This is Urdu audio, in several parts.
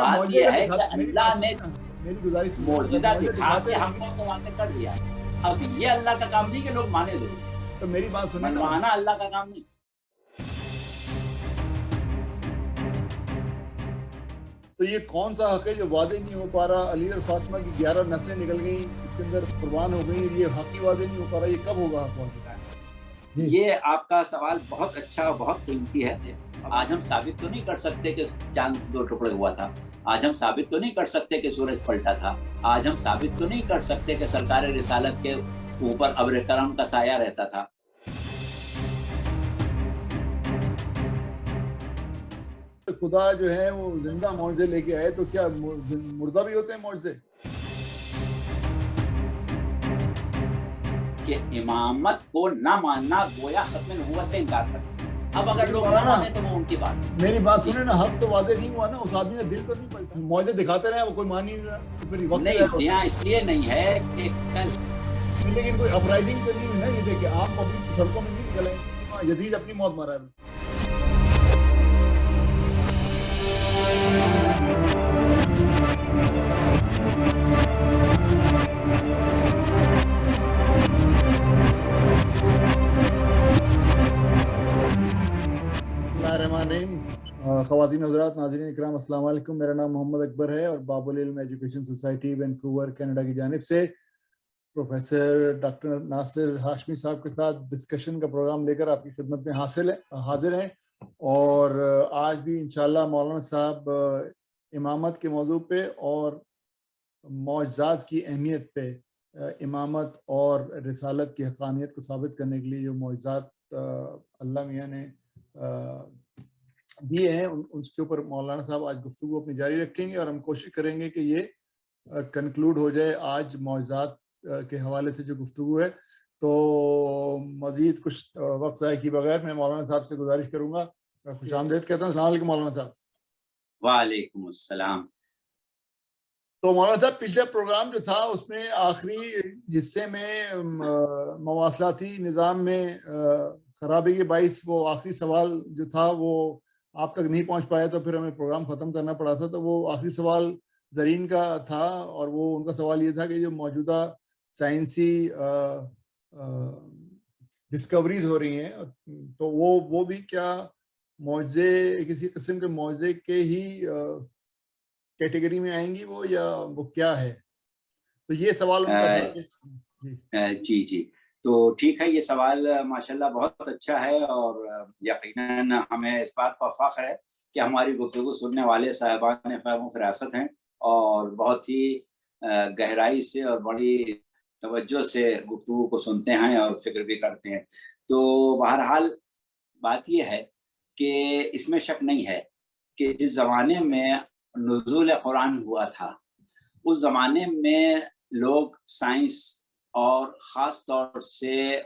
بات یہ ہے کہ اللہ نے میری گزارش معجزہ دکھا کے ہم کو تو واقع کر دیا. اب یہ اللہ کا کام نہیں کہ لوگ مانے ضرور, تو میری بات سنیں نا, منوانا اللہ کا کام نہیں. تو یہ کون سا حق ہے جو وعدے نہیں ہو پا رہا؟ علی اور فاطمہ کی 11 نسلیں نکل گئیں, اس کے اندر قربان ہو گئی, یہ حقی وعدے نہیں ہو پا رہا, یہ کب ہوگا حق وعدے؟ یہ آپ کا سوال بہت اچھا اور بہت قیمتی ہے. آج ہم ثابت تو نہیں کر سکتے کہ چاند 2 ٹکڑے ہوا تھا, آج ہم ثابت تو نہیں کر سکتے کہ سورج پلٹا تھا, آج ہم ثابت تو نہیں کر سکتے کہ سرکار رسالت کے اوپر ابر کرم کا سایہ رہتا تھا. خدا جو ہے وہ زندہ معجزے لے کے آئے, تو کیا مردہ بھی ہوتے ہیں معجزے؟ کہ امامت کو نہ ماننا گویا ختم نبوت سے انکار کرنا. اب اگر لوگ نہ مانے تو وہ ان کی بات. میری بات سنیں نا, حق تو واضح نہیں ہوا نا, اس آدمی کا دل تو نہیں پلٹا. معجزے دکھاتے رہے, وہ کوئی مان ہی نہیں رہا. نہیں, سیاہ اس لیے نہیں ہے کہ لیکن کوئی اپرائزنگ تو نہیں ہے. یہ دیکھیں عام پبلک سڑکوں میں نہیں نکلیں, یزید اپنی موت مرا ہے. خواتین حضرات, ناظرین اکرام, السلام علیکم. میرا نام محمد اکبر ہے اور باب العلم ایجوکیشن سوسائٹی وینکوور کینیڈا کی جانب سے پروفیسر ڈاکٹر ناصر ہاشمی صاحب کے ساتھ ڈسکشن کا پروگرام لے کر آپ کی خدمت میں حاضر ہیں. اور آج بھی انشاءاللہ مولانا صاحب امامت کے موضوع پہ اور معجزات کی اہمیت پہ, امامت اور رسالت کی حقانیت کو ثابت کرنے کے لیے جو معجزات اللہ میاں نے دیے ہیں, اس کے اوپر مولانا صاحب آج گفتگو اپنی جاری رکھیں گے, اور ہم کوشش کریں گے کہ یہ کنکلوڈ ہو جائے آج معجزات کے حوالے سے جو گفتگو ہے. تو مزید کچھ وقت ضائع کیے بغیر میں مولانا صاحب سے گزارش کروں گا, خوش آمدید کہتا ہوں. السلام علیکم مولانا صاحب. وعلیکم السلام. تو مولانا صاحب, پچھلے پروگرام جو تھا اس میں آخری حصے میں مواصلاتی نظام میں خرابی کے باعث وہ آخری سوال جو تھا وہ آپ تک نہیں پہنچ پایا, تو پھر ہمیں پروگرام ختم کرنا پڑا تھا. تو وہ آخری سوال زرین کا تھا, اور وہ ان کا سوال یہ تھا کہ جو موجودہ سائنسی ڈسکوریز ہو رہی ہیں, تو وہ بھی کیا معجزے, کسی قسم کے معجزے کے ہی کیٹیگری میں آئیں گی وہ, یا وہ کیا ہے؟ تو یہ سوال ان کا تھا. جی تو ٹھیک ہے, یہ سوال ماشاءاللہ بہت اچھا ہے, اور یقیناً ہمیں اس بات پر فخر ہے کہ ہماری گفتگو سننے والے صاحبان فہم و فراست ہیں, اور بہت ہی گہرائی سے اور بڑی توجہ سے گفتگو کو سنتے ہیں اور فکر بھی کرتے ہیں. تو بہرحال بات یہ ہے کہ اس میں شک نہیں ہے کہ جس زمانے میں نزول قرآن ہوا تھا, اس زمانے میں لوگ سائنس اور خاص طور سے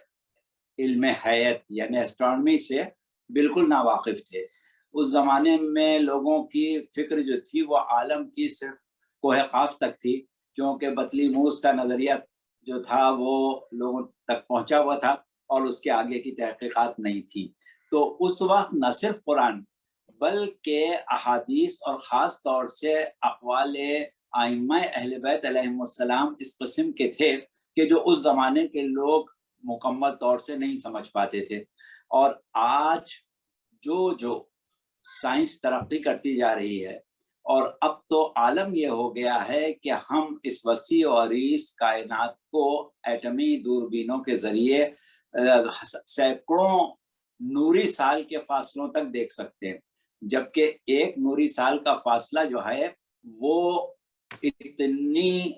علم حیات یعنی اسٹرانومی سے بالکل ناواقف تھے. اس زمانے میں لوگوں کی فکر جو تھی وہ عالم کی صرف کوہ قاف تک تھی, کیونکہ بطلیموس کا نظریہ جو تھا وہ لوگوں تک پہنچا ہوا تھا اور اس کے آگے کی تحقیقات نہیں تھی. تو اس وقت نہ صرف قرآن بلکہ احادیث اور خاص طور سے اقوال ائمہ اہل بیت علیہم السلام اس قسم کے تھے کہ جو اس زمانے کے لوگ مکمل طور سے نہیں سمجھ پاتے تھے. اور آج جو سائنس ترقی کرتی جا رہی ہے, اور اب تو عالم یہ ہو گیا ہے کہ ہم اس وسیع و عریض کائنات کو ایٹمی دوربینوں کے ذریعے سینکڑوں نوری سال کے فاصلوں تک دیکھ سکتے ہیں, جبکہ ایک نوری سال کا فاصلہ جو ہے وہ اتنی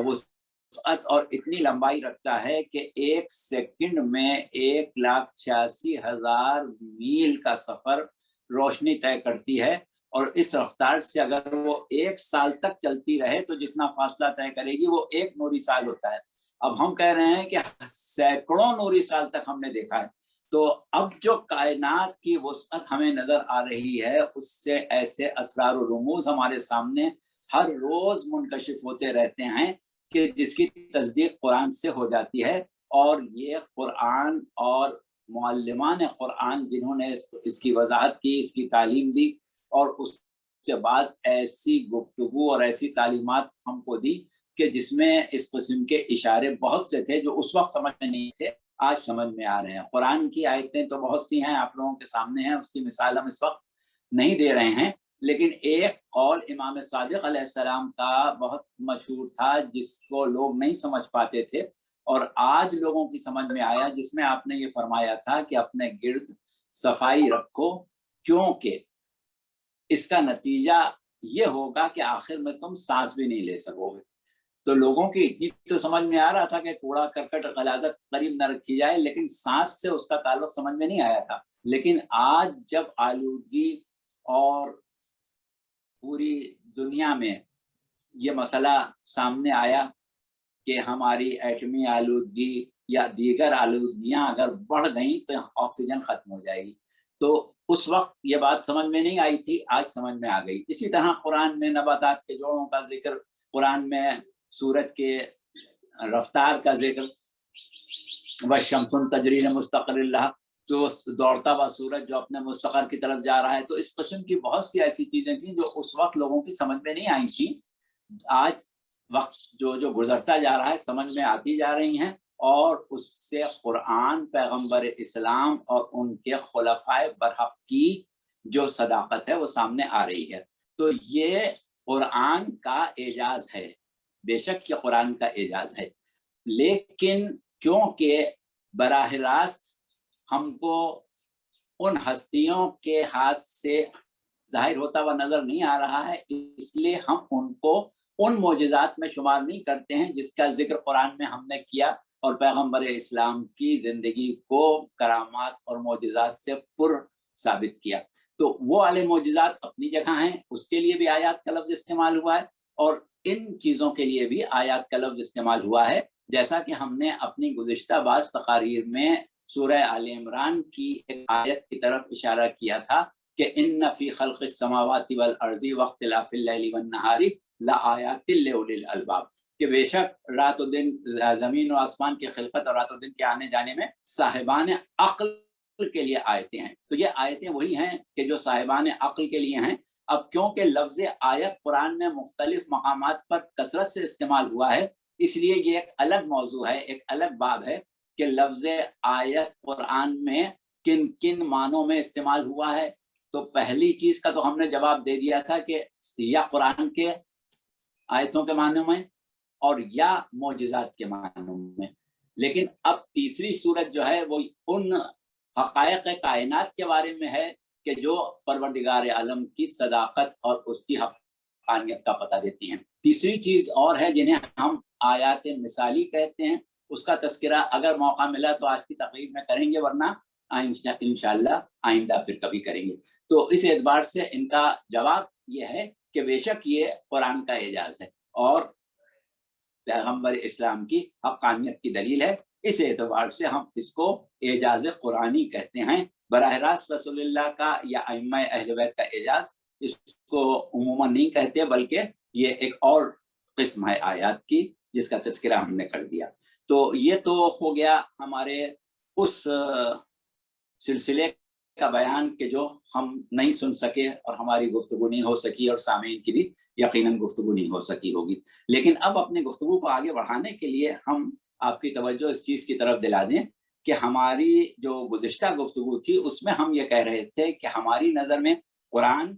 وسعت اور اتنی لمبائی رکھتا ہے کہ ایک سیکنڈ میں 1,86,000 میل کا سفر روشنی طے کرتی ہے, اور اس رفتار سے اگر وہ 1 سال تک چلتی رہے تو جتنا فاصلہ طے کرے گی وہ 1 نوری سال ہوتا ہے. اب ہم کہہ رہے ہیں کہ سینکڑوں نوری سال تک ہم نے دیکھا ہے. تو اب جو کائنات کی وسعت ہمیں نظر آ رہی ہے, اس سے ایسے اسرار و رموز ہمارے سامنے ہر روز منکشف ہوتے رہتے ہیں کہ جس کی تصدیق قرآن سے ہو جاتی ہے. اور یہ قرآن اور معلمان قرآن جنہوں نے اس کی وضاحت کی, اس کی تعلیم دی اور اس کے بعد ایسی گفتگو اور ایسی تعلیمات ہم کو دی کہ جس میں اس قسم کے اشارے بہت سے تھے جو اس وقت سمجھ میں نہیں تھے، آج سمجھ میں آ رہے ہیں۔ قرآن کی آیتیں تو بہت سی ہیں، آپ لوگوں کے سامنے ہیں، اس کی مثال ہم اس وقت نہیں دے رہے ہیں، لیکن ایک قول امام صادق علیہ السلام کا بہت مشہور تھا جس کو لوگ نہیں سمجھ پاتے تھے اور آج لوگوں کی سمجھ میں آیا، جس میں آپ نے یہ فرمایا تھا کہ اپنے گرد صفائی رکھو، کیونکہ اس کا نتیجہ یہ ہوگا کہ آخر میں تم سانس بھی نہیں لے سکو گے۔ تو لوگوں کی اتنی تو سمجھ میں آ رہا تھا کہ کوڑا کرکٹ غلاظت قریب نہ رکھی جائے، لیکن سانس سے اس کا تعلق سمجھ میں نہیں آیا تھا۔ لیکن آج جب آلودگی اور پوری دنیا میں یہ مسئلہ سامنے آیا کہ ہماری ایٹمی آلودگی یا دیگر آلودگیاں اگر بڑھ گئیں تو آکسیجن ختم ہو جائے گی، تو اس وقت یہ بات سمجھ میں نہیں آئی تھی، آج سمجھ میں آ گئی۔ اسی طرح قرآن میں نباتات کے جوڑوں کا ذکر، قرآن میں سورج کے رفتار کا ذکر، وَالشَّمْسُ تَجْرِی لِمُسْتَقَرٍ لَہَا، جو دوڑتا ہوا سورج جو اپنے مستقر کی طرف جا رہا ہے۔ تو اس قسم کی بہت سی ایسی چیزیں تھیں جو اس وقت لوگوں کی سمجھ میں نہیں آئی تھیں، آج وقت جو گزرتا جا رہا ہے سمجھ میں آتی جا رہی ہیں، اور اس سے قرآن، پیغمبر اسلام اور ان کے خلفائے برحق کی جو صداقت ہے وہ سامنے آ رہی ہے۔ تو یہ قرآن کا اعجاز ہے، بے شک یہ قرآن کا اعجاز ہے، لیکن کیونکہ براہ راست ہم کو ان ہستیوں کے ہاتھ سے ظاہر ہوتا ہوا نظر نہیں آ رہا ہے، اس لیے ہم ان کو ان معجزات میں شمار نہیں کرتے ہیں جس کا ذکر قرآن میں ہم نے کیا، اور پیغمبر اسلام کی زندگی کو کرامات اور معجزات سے پر ثابت کیا۔ تو وہ والے معجزات اپنی جگہ ہیں، اس کے لیے بھی آیات کا لفظ استعمال ہوا ہے، اور ان چیزوں کے لیے بھی آیات کا لفظ استعمال ہوا ہے، جیسا کہ ہم نے اپنی گزشتہ بعض تقاریر میں سورہ آل عمران کی ایک آیت کی طرف اشارہ کیا تھا کہ ان فی خلق السماوات والارض واختلاف اللیل والنہار لآیات لأولی الالباب، کہ بے شک رات و دن، زمین و آسمان کی خلقت اور رات و دن کے آنے جانے میں صاحبان عقل کے لیے آیتیں ہیں۔ تو یہ آیتیں وہی ہیں کہ جو صاحبان عقل کے لیے ہیں۔ اب کیونکہ لفظ آیت قرآن میں مختلف مقامات پر کثرت سے استعمال ہوا ہے، اس لیے یہ ایک الگ موضوع ہے، ایک الگ باب ہے کہ لفظ آیت قرآن میں کن کن معنوں میں استعمال ہوا ہے۔ تو پہلی چیز کا تو ہم نے جواب دے دیا تھا کہ یا قرآن کے آیتوں کے معنوں میں اور یا معجزات کے معنوں میں، لیکن اب تیسری صورت جو ہے وہ ان حقائق کائنات کے بارے میں ہے کہ جو پروردگار عالم کی صداقت اور اس کی حقانیت کا پتہ دیتی ہیں۔ تیسری چیز اور ہے جنہیں ہم آیات مثالی کہتے ہیں، اس کا تذکرہ اگر موقع ملا تو آج کی تقریب میں کریں گے، ورنہ انشاءاللہ آئندہ پھر کبھی کریں گے۔ تو اس اعتبار سے ان کا جواب یہ ہے کہ بے شک یہ قرآن کا اعجاز ہے اور پیغمبر اسلام کی حقانیت کی دلیل ہے، اس اعتبار سے ہم اس کو اعجاز قرآنی کہتے ہیں۔ براہ راست رسول اللہ کا یا ائمہ اہل بیت کا اعجاز اس کو عموماً نہیں کہتے، بلکہ یہ ایک اور قسم ہے آیات کی جس کا تذکرہ ہم نے کر دیا۔ تو یہ تو ہو گیا ہمارے اس سلسلے کا بیان کہ جو ہم نہیں سن سکے اور ہماری گفتگو نہیں ہو سکی، اور سامعین کی بھی یقیناً گفتگو نہیں ہو سکی ہوگی۔ لیکن اب اپنی گفتگو کو آگے بڑھانے کے لیے ہم آپ کی توجہ اس چیز کی طرف دلا دیں کہ ہماری جو گزشتہ گفتگو تھی اس میں ہم یہ کہہ رہے تھے کہ ہماری نظر میں قرآن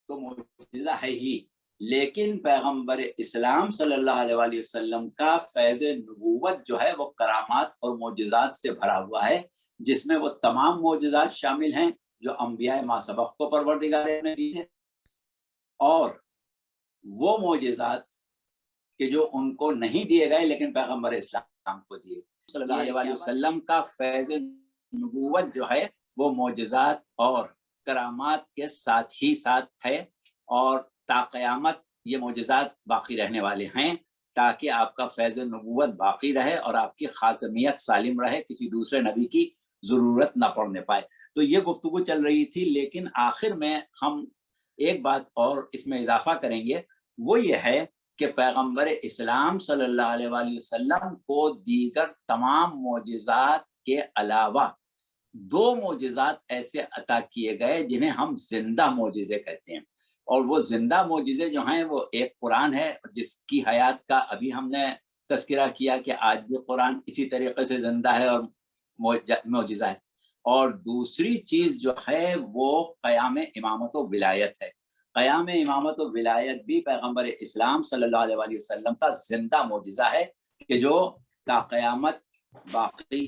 تو معجزہ ہے ہی، لیکن پیغمبر اسلام صلی اللہ علیہ وآلہ وسلم کا فیض نبوت جو ہے وہ کرامات اور معجزات سے بھرا ہوا ہے، جس میں وہ تمام معجزات شامل ہیں جو انبیاء ما سبق کو پروردگار نے دی ہے، اور وہ معجزات کہ جو ان کو نہیں دیے گئے لیکن پیغمبر اسلام کو دیے۔ صلی اللہ علیہ وآلہ وسلم کا فیض نبوت جو ہے وہ معجزات اور کرامات کے ساتھ ہی ساتھ ہے، اور تا قیامت یہ معجزات باقی رہنے والے ہیں تاکہ آپ کا فیض نبوت باقی رہے اور آپ کی خاتمیت سالم رہے، کسی دوسرے نبی کی ضرورت نہ پڑنے پائے۔ تو یہ گفتگو چل رہی تھی، لیکن آخر میں ہم ایک بات اور اس میں اضافہ کریں گے، وہ یہ ہے کہ پیغمبر اسلام صلی اللہ علیہ وآلہ وسلم کو دیگر تمام معجزات کے علاوہ دو معجزات ایسے عطا کیے گئے جنہیں ہم زندہ معجزے کہتے ہیں، اور وہ زندہ معجزے جو ہیں وہ ایک قرآن ہے جس کی حیات کا ابھی ہم نے تذکرہ کیا کہ آج بھی قرآن اسی طریقے سے زندہ ہے اور معجزہ ہے، اور دوسری چیز جو ہے وہ قیام امامت و ولایت ہے۔ قیام امامت و ولایت بھی پیغمبر اسلام صلی اللہ علیہ وآلہ وسلم کا زندہ معجزہ ہے کہ جو تا قیامت باقی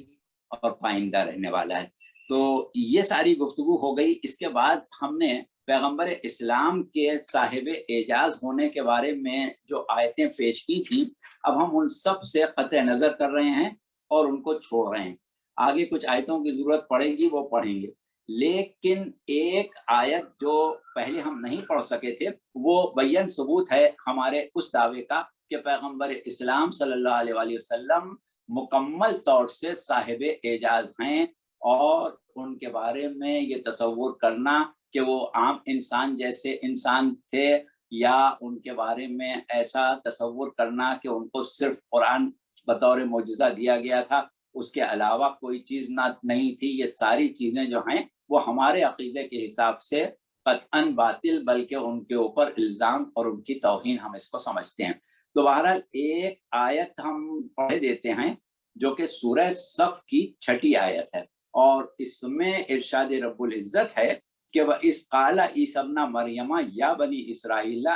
اور پائندہ رہنے والا ہے۔ تو یہ ساری گفتگو ہو گئی۔ اس کے بعد ہم نے پیغمبر اسلام کے صاحب اعجاز ہونے کے بارے میں جو آیتیں پیش کی تھیں، اب ہم ان سب سے قطع نظر کر رہے ہیں اور ان کو چھوڑ رہے ہیں۔ آگے کچھ آیتوں کی ضرورت پڑے گی، وہ پڑھیں گے، لیکن ایک آیت جو پہلے ہم نہیں پڑھ سکے تھے وہ بیان ثبوت ہے ہمارے اس دعوے کا کہ پیغمبر اسلام صلی اللہ علیہ وآلہ وسلم مکمل طور سے صاحب اعجاز ہیں، اور ان کے بارے میں یہ تصور کرنا کہ وہ عام انسان جیسے انسان تھے، یا ان کے بارے میں ایسا تصور کرنا کہ ان کو صرف قرآن بطور معجزہ دیا گیا تھا، اس کے علاوہ کوئی چیز نہیں تھی، یہ ساری چیزیں جو ہیں وہ ہمارے عقیدے کے حساب سے قطعاً باطل، بلکہ ان کے اوپر الزام اور ان کی توہین ہم اس کو سمجھتے ہیں۔ تو بہرحال ایک آیت ہم پڑھ دیتے ہیں جو کہ سورہ صف کی 6 آیت ہے، اور اس میں ارشاد رب العزت ہے کہ وَإِذْ قَالَ عِيسَى ابْنُ مَرْيَمَ يَا بَنِي إِسْرَائِيلَ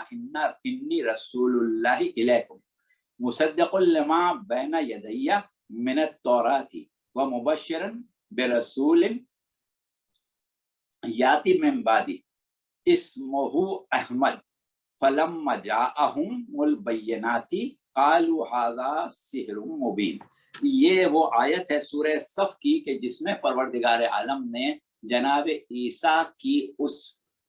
إِنِّي رَسُولُ اللَّهِ إِلَيْكُمْ مُصَدِّقٌ لِمَا بَيْنَ يَدَيَّ مِنَ التَّوْرَاةِ وَمُبَشِّرًا بِرَسُولٍ يَأْتِي مِن بَعْدِهِ اسمه احمد فلما جاءهم البینات قالوا هذا سحر مبین۔ یہ وہ آیت ہے سورہ صف کی کہ جس میں پروردگار عالم نے جناب عیسیٰ کی اس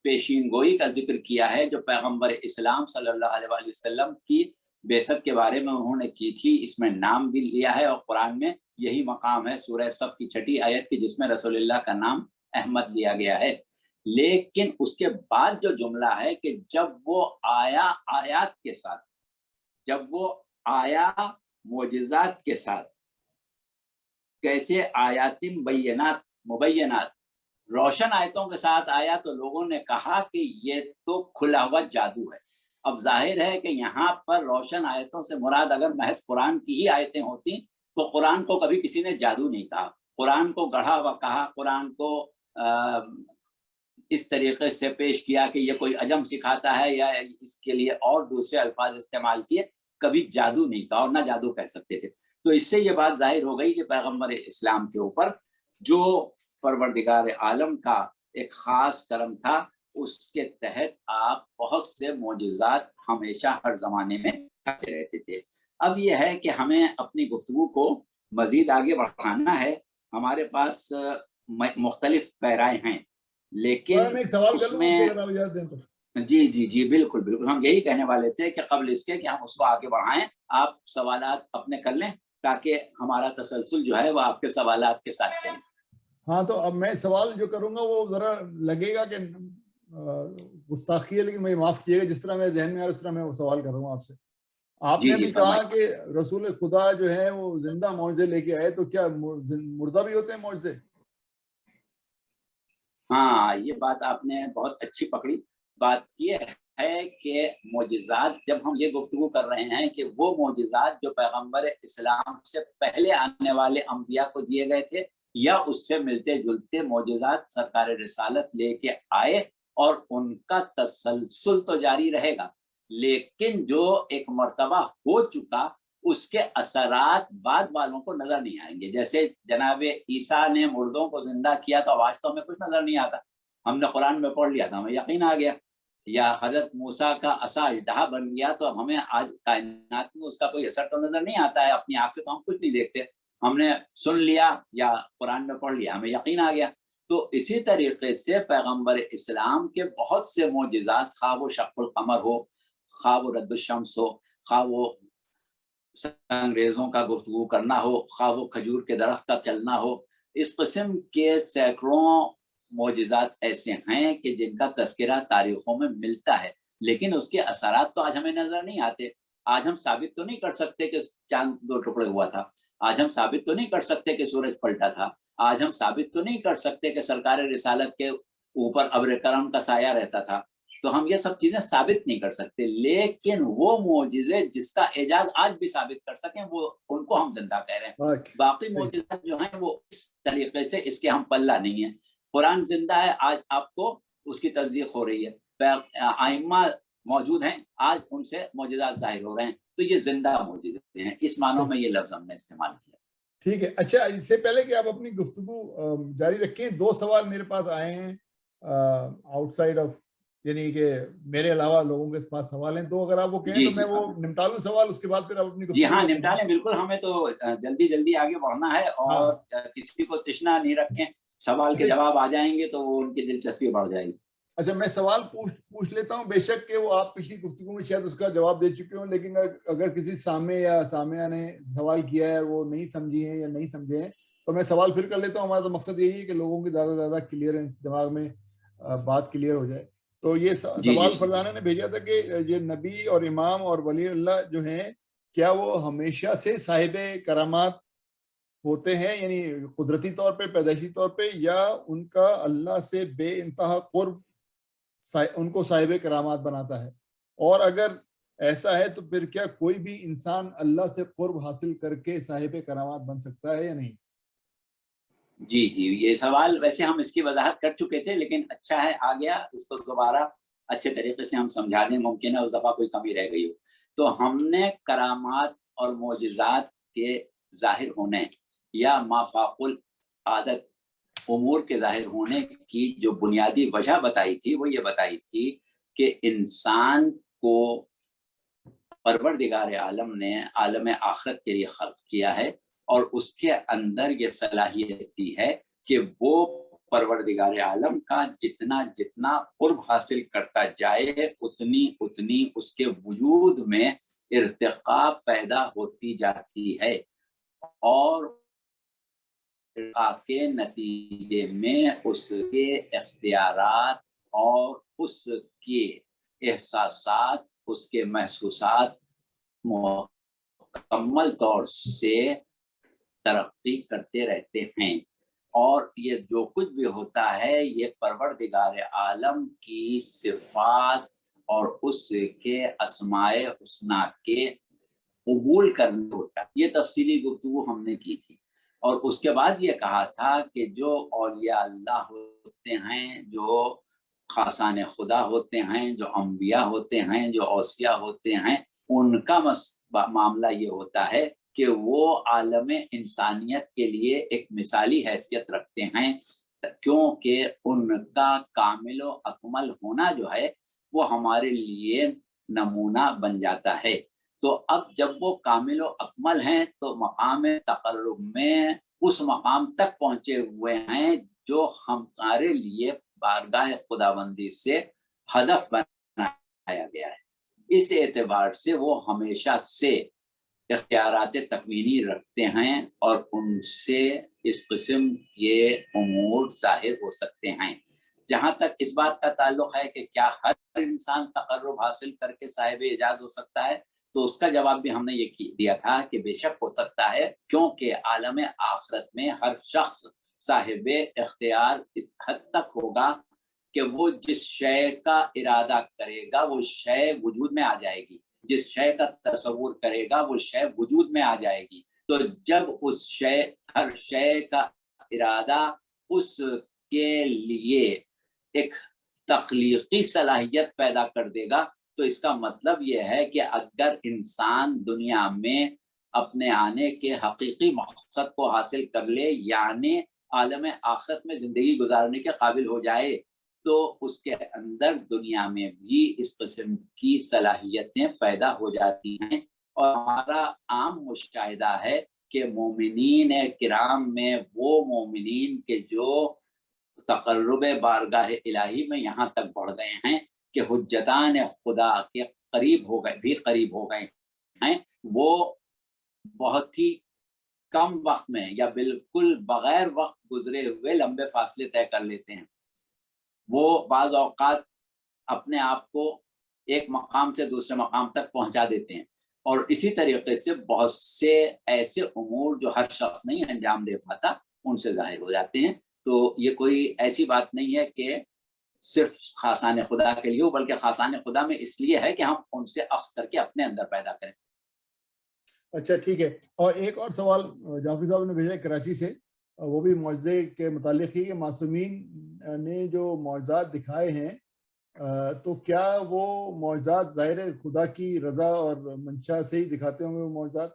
پیشین گوئی کا ذکر کیا ہے جو پیغمبر اسلام صلی اللہ علیہ وآلہ وسلم کی بعثت کے بارے میں انہوں نے کی تھی۔ اس میں نام بھی لیا ہے، اور قرآن میں یہی مقام ہے سورہ صف کی 6 آیت کی جس میں رسول اللہ کا نام احمد لیا گیا ہے۔ لیکن اس کے بعد جو جملہ ہے کہ جب وہ آیا آیات کے ساتھ، جب وہ آیا معجزات کے ساتھ، کیسے آیات بینات مبینات، روشن آیتوں کے ساتھ آیا، تو لوگوں نے کہا کہ یہ تو کھلا ہوا جادو ہے۔ اب ظاہر ہے کہ یہاں پر روشن آیتوں سے مراد اگر محض قرآن کی ہی آیتیں ہوتی تو قرآن کو کبھی کسی نے جادو نہیں کہا، قرآن کو گڑھا ہوا کہا، قرآن کو اس طریقے سے پیش کیا کہ یہ کوئی عجم سکھاتا ہے، یا اس کے لیے اور دوسرے الفاظ استعمال کیے، کبھی جادو نہیں کہا اور نہ جادو کہہ سکتے تھے۔ تو اس سے یہ بات ظاہر ہو گئی کہ پیغمبر اسلام کے اوپر جو پروردگار عالم کا ایک خاص کرم تھا، اس کے تحت آپ بہت سے معجزات ہمیشہ ہر زمانے میں کرتے رہتے تھے۔ اب یہ ہے کہ ہمیں اپنی گفتگو کو مزید آگے بڑھانا ہے، ہمارے پاس مختلف پیرائیں ہیں، لیکن میں ایک سوال اس میں جی بالکل بالکل ہم یہی کہنے والے تھے کہ قبل اس کے کہ ہم اس کو آگے بڑھائیں، آپ سوالات اپنے کر لیں تاکہ ہمارا تسلسل جو ہے وہ آپ کے سوالات کے ساتھ چلے۔ ہاں، تو اب میں سوال جو کروں گا وہ ذرا لگے گا کہ گستاخی ہے، لیکن مجھے معاف کیے گا، جس طرح میرے ذہن میں آیا اس طرح میں وہ سوال کر رہا ہوں آپ سے۔ آپ نے بھی کہا کہ رسول خدا جو ہے وہ زندہ معجزے لے کے آئے، تو کیا مردہ بھی ہوتے ہیں معجزے؟ ہاں، یہ بات آپ نے بہت اچھی پکڑی۔ بات یہ ہے کہ معجزات، جب ہم یہ گفتگو کر رہے ہیں کہ وہ معجزات جو پیغمبر اسلام سے پہلے آنے والے انبیاء کو دیے گئے تھے یا اس سے ملتے جلتے معجزات سرکار رسالت لے کے آئے، اور ان کا تسلسل تو جاری رہے گا، لیکن جو ایک مرتبہ ہو چکا اس کے اثرات بعد والوں کو نظر نہیں آئیں گے۔ جیسے جناب عیسیٰ نے مردوں کو زندہ کیا تو آج تو ہمیں کچھ نظر نہیں آتا، ہم نے قرآن میں پڑھ لیا تھا، ہمیں یقین آ گیا۔ یا حضرت موسیٰ کا عصا اژدہا بن گیا تو اب ہمیں آج کائنات میں اس کا کوئی اثر تو نظر نہیں آتا ہے، اپنی آنکھ سے تو ہم کچھ نہیں دیکھتے، ہم نے سن لیا یا قرآن میں پڑھ لیا، ہمیں یقین آ گیا۔ تو اسی طریقے سے پیغمبر اسلام کے بہت سے معجزات، خواہ وہ شق القمر ہو، خواہ وہ رد الشمس ہو، خواہ وہ انگریزوں کا گفتگو کرنا ہو، خواہ وہ کھجور کے درخت کا چلنا ہو، اس قسم کے سینکڑوں معجزات ایسے ہیں کہ جن کا تذکرہ تاریخوں میں ملتا ہے، لیکن اس کے اثرات تو آج ہمیں نظر نہیں آتے۔ آج ہم ثابت تو نہیں کر سکتے کہ چاند 2 ٹکڑے ہوا تھا، آج ہم ثابت تو نہیں کر سکتے کہ سورج پلٹا تھا، آج ہم ثابت تو نہیں کر سکتے کہ سرکار رسالت کے اوپر ابر کرم کا سایہ رہتا تھا، تو ہم یہ سب چیزیں ثابت نہیں کر سکتے، لیکن وہ معجزے جس کا اعجاز آج بھی ثابت کر سکیں وہ ان کو ہم زندہ کہہ رہے ہیں. باقی معجزات جو ہیں وہ اس طریقے سے اس کے ہم پلہ نہیں ہیں. قرآن زندہ ہے، آج آپ کو اس کی تصدیق ہو رہی ہے. ائمہ موجود ہیں، آج ان سے معجزات ظاہر ہو رہے ہیں. تو یہ زندہ معجزے ہیں، اس معنوں میں یہ لفظ ہم نے استعمال کیا. ٹھیک ہے. اچھا، اس سے پہلے کہ آپ اپنی گفتگو جاری رکھیں، 2 سوال میرے پاس آئے ہیں آؤٹ سائڈ آف، یعنی کہ میرے علاوہ لوگوں کے پاس سوال ہیں. تو اگر آپ وہ کہیں تو میں وہ نمٹا لوں سوال، اس کے بعد پھر آپ اپنی جی ہاں نمٹا لیں بالکل. ہمیں تو جلدی آگے بڑھنا ہے اور کسی کو تشنا نہیں رکھیں. سوال کے جواب آ جائیں گے تو وہ ان کی دلچسپی بڑھ جائے گی. اچھا، میں سوال پوچھ لیتا ہوں. بے شک کہ وہ آپ پچھلی گفتگو میں شاید اس کا جواب دے چکے ہوں، لیکن اگر کسی سامع یا سامعہ نے سوال کیا ہے وہ نہیں سمجھی ہیں یا نہیں سمجھے ہیں تو میں سوال پھر کر لیتا ہوں. ہمارا مقصد یہی ہے کہ لوگوں کی زیادہ سے زیادہ کلیئر دماغ میں بات کلیئر ہو جائے. تو یہ سوال فرزانہ نے بھیجا تھا کہ یہ نبی اور امام اور ولی اللہ جو ہیں، کیا وہ ہمیشہ سے صاحب کرامات ہوتے ہیں، یعنی قدرتی طور پہ، پیدائشی طور پہ، یا ان کا اللہ سے بے انتہا قرب ان کو صاحب کرامات بناتا ہے؟ اور اگر ایسا ہے تو پھر کیا کوئی بھی انسان اللہ سے قرب حاصل کر کے صاحب کرامات بن سکتا ہے یا نہیں؟ جی یہ سوال ویسے ہم اس کی وضاحت کر چکے تھے، لیکن اچھا ہے آ گیا، اس کو دوبارہ اچھے طریقے سے ہم سمجھا دیں. ممکن ہے اس دفعہ کوئی کمی رہ گئی ہو. تو ہم نے کرامات اور معجزات کے ظاہر ہونے یا مافاق العادت امور کے ظاہر ہونے کی جو بنیادی وجہ بتائی تھی وہ یہ بتائی تھی کہ انسان کو پروردگار عالم نے عالم آخرت کے لیے خلق کیا ہے، اور اس کے اندر یہ صلاحیت دی ہے کہ وہ پروردگار عالم کا جتنا قرب حاصل کرتا جائے اتنی اس کے وجود میں ارتقاء پیدا ہوتی جاتی ہے، اور کے نتیجے میں اس کے اختیارات اور اس کے احساسات، اس کے محسوسات مکمل طور سے ترقی کرتے رہتے ہیں. اور یہ جو کچھ بھی ہوتا ہے یہ پروردگار عالم کی صفات اور اس کے اسماء حسنی کے قبول کرنے ہوتا ہے. یہ تفصیلی گفتگو ہم نے کی تھی. اور اس کے بعد یہ کہا تھا کہ جو اولیاء اللہ ہوتے ہیں، جو خاصان خدا ہوتے ہیں، جو انبیاء ہوتے ہیں، جو اوصیاء ہوتے ہیں، ان کا معاملہ یہ ہوتا ہے کہ وہ عالم انسانیت کے لیے ایک مثالی حیثیت رکھتے ہیں، کیونکہ ان کا کامل و اکمل ہونا جو ہے وہ ہمارے لیے نمونہ بن جاتا ہے. تو اب جب وہ کامل و اکمل ہیں تو مقام تقرب میں اس مقام تک پہنچے ہوئے ہیں جو ہمارے لیے بارگاہ خداوندی سے ہدف بنایا گیا ہے. اس اعتبار سے وہ ہمیشہ سے اختیارات تکوینی رکھتے ہیں اور ان سے اس قسم کے امور ظاہر ہو سکتے ہیں. جہاں تک اس بات کا تعلق ہے کہ کیا ہر انسان تقرب حاصل کر کے صاحب اعجاز ہو سکتا ہے، تو اس کا جواب بھی ہم نے یہ دیا تھا کہ بے شک ہو سکتا ہے، کیونکہ عالم آخرت میں ہر شخص صاحب اختیار اس حد تک ہوگا کہ وہ جس شے کا ارادہ کرے گا وہ شے وجود میں آ جائے گی، جس شے کا تصور کرے گا وہ شے وجود میں آ جائے گی. تو جب اس شے، ہر شے کا ارادہ اس کے لیے ایک تخلیقی صلاحیت پیدا کر دے گا، تو اس کا مطلب یہ ہے کہ اگر انسان دنیا میں اپنے آنے کے حقیقی مقصد کو حاصل کر لے، یعنی عالم آخرت میں زندگی گزارنے کے قابل ہو جائے، تو اس کے اندر دنیا میں بھی اس قسم کی صلاحیتیں پیدا ہو جاتی ہیں. اور ہمارا عام مشاہدہ ہے کہ مومنین کرام میں وہ مومنین کے جو تقرب بارگاہ الہی میں یہاں تک بڑھ گئے ہیں کہ حجتان خدا کے قریب ہو گئے ہیں، وہ بہت ہی کم وقت میں یا بالکل بغیر وقت گزرے ہوئے لمبے فاصلے طے کر لیتے ہیں. وہ بعض اوقات اپنے آپ کو ایک مقام سے دوسرے مقام تک پہنچا دیتے ہیں، اور اسی طریقے سے بہت سے ایسے امور جو ہر شخص نہیں انجام دے پاتا ان سے ظاہر ہو جاتے ہیں. تو یہ کوئی ایسی بات نہیں ہے کہ صرف خاصان خدا کے لیے ہو، بلکہ خاصان خدا میں اس لیے ہے کہ ہم ان سے اخذ کر کے اپنے اندر پیدا کریں۔ اچھا ٹھیک ہے، اور ایک اور سوال جعفری صاحب نے بھیجا ہے کراچی سے، وہ بھی معجزے کے متعلق ہی کہ معصومین نے جو معجزات دکھائے ہیں تو کیا وہ معجزات ظاہر خدا کی رضا اور منشا سے ہی دکھاتے ہوں گے وہ معجزات؟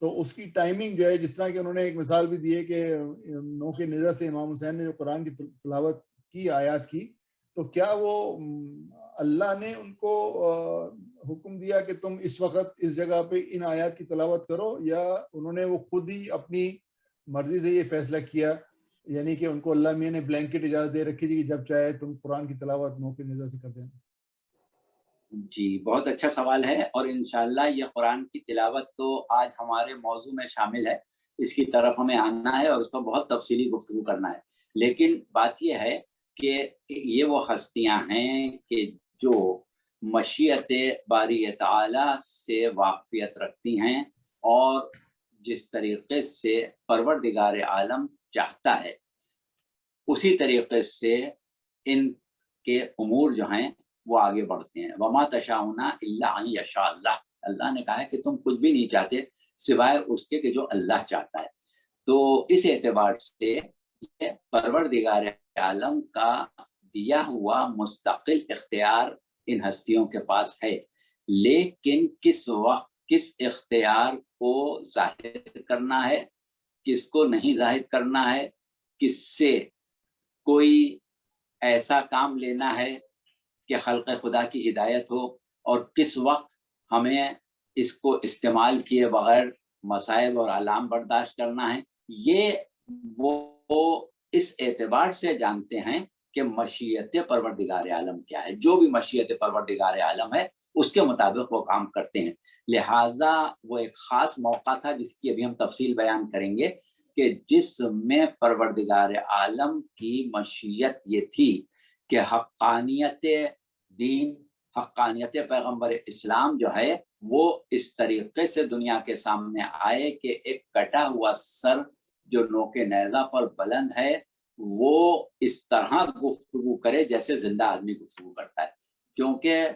تو اس کی ٹائمنگ جو ہے، جس طرح کہ انہوں نے ایک مثال بھی دی ہے کہ نو کے نیزہ سے امام حسین نے جو قرآن کی تلاوت کی آیات کی، تو کیا وہ اللہ نے ان کو حکم دیا کہ تم اس وقت اس جگہ پہ ان آیات کی تلاوت کرو، یا انہوں نے وہ خود ہی اپنی مرضی سے یہ فیصلہ کیا، یعنی کہ ان کو اللہ میاں نے بلینکٹ اجازت دے رکھی تھی کہ جب چاہے تم قرآن کی تلاوت نو کے نیزہ سے کر دینا؟ جی بہت اچھا سوال ہے، اور انشاءاللہ یہ قرآن کی تلاوت تو آج ہمارے موضوع میں شامل ہے، اس کی طرف ہمیں آنا ہے اور اس پر بہت تفصیلی گفتگو کرنا ہے۔ لیکن بات یہ ہے کہ یہ وہ ہستیاں ہیں کہ جو مشیت باری تعالی سے واقفیت رکھتی ہیں، اور جس طریقے سے پروردگار عالم چاہتا ہے اسی طریقے سے ان کے امور جو ہیں وہ آگے بڑھتے ہیں۔ وما تشاؤون الا ان یشاء اللہ، اللہ نے کہا ہے کہ تم کچھ بھی نہیں چاہتے سوائے اس کے کہ جو اللہ چاہتا ہے۔ تو اس اعتبار سے یہ پروردگار عالم کا دیا ہوا مستقل اختیار ان ہستیوں کے پاس ہے، لیکن کس وقت کس اختیار کو ظاہر کرنا ہے، کس کو نہیں ظاہر کرنا ہے، کس سے کوئی ایسا کام لینا ہے کہ خلق خدا کی ہدایت ہو، اور کس وقت ہمیں اس کو استعمال کیے بغیر مصائب اور علام برداشت کرنا ہے، یہ وہ اس اعتبار سے جانتے ہیں کہ مشیت پروردگار عالم کیا ہے۔ جو بھی مشیت پروردگار عالم ہے اس کے مطابق وہ کام کرتے ہیں۔ لہٰذا وہ ایک خاص موقع تھا جس کی ابھی ہم تفصیل بیان کریں گے، کہ جس میں پروردگار عالم کی مشیت یہ تھی کہ حقانیت دین، حقانیت پیغمبر اسلام جو ہے وہ اس طریقے سے دنیا کے سامنے آئے کہ ایک کٹا ہوا سر جو نوک نیزہ پر بلند ہے وہ اس طرح گفتگو کرے جیسے زندہ آدمی گفتگو کرتا ہے۔ کیونکہ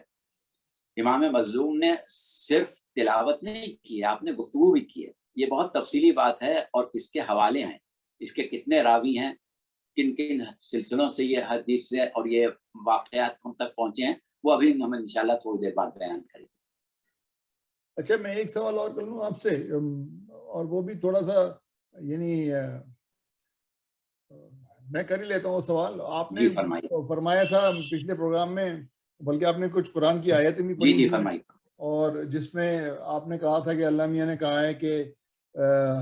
امام مظلوم نے صرف تلاوت نہیں کی، آپ نے گفتگو بھی کی ہے۔ یہ بہت تفصیلی بات ہے، اور اس کے حوالے ہیں، اس کے کتنے راوی ہیں، کن کن سلسلوں سے یہ حدیث سے اور یہ واقعات ہم تک پہنچے ہیں، وہ ابھی ہم انشاءاللہ تھوڑی دیر بعد بیان کریں گے۔ اچھا، میں ایک سوال اور کر لوں آپ سے، اور وہ بھی تھوڑا سا یعنی میں کر ہی لیتا ہوں وہ سوال۔ آپ نے فرمایا تھا پچھلے پروگرام میں، بلکہ آپ نے کچھ قرآن کی آیتیں بھی پڑھی تھیں، اور جس میں آپ نے کہا تھا کہ اللہ میاں نے کہا ہے کہ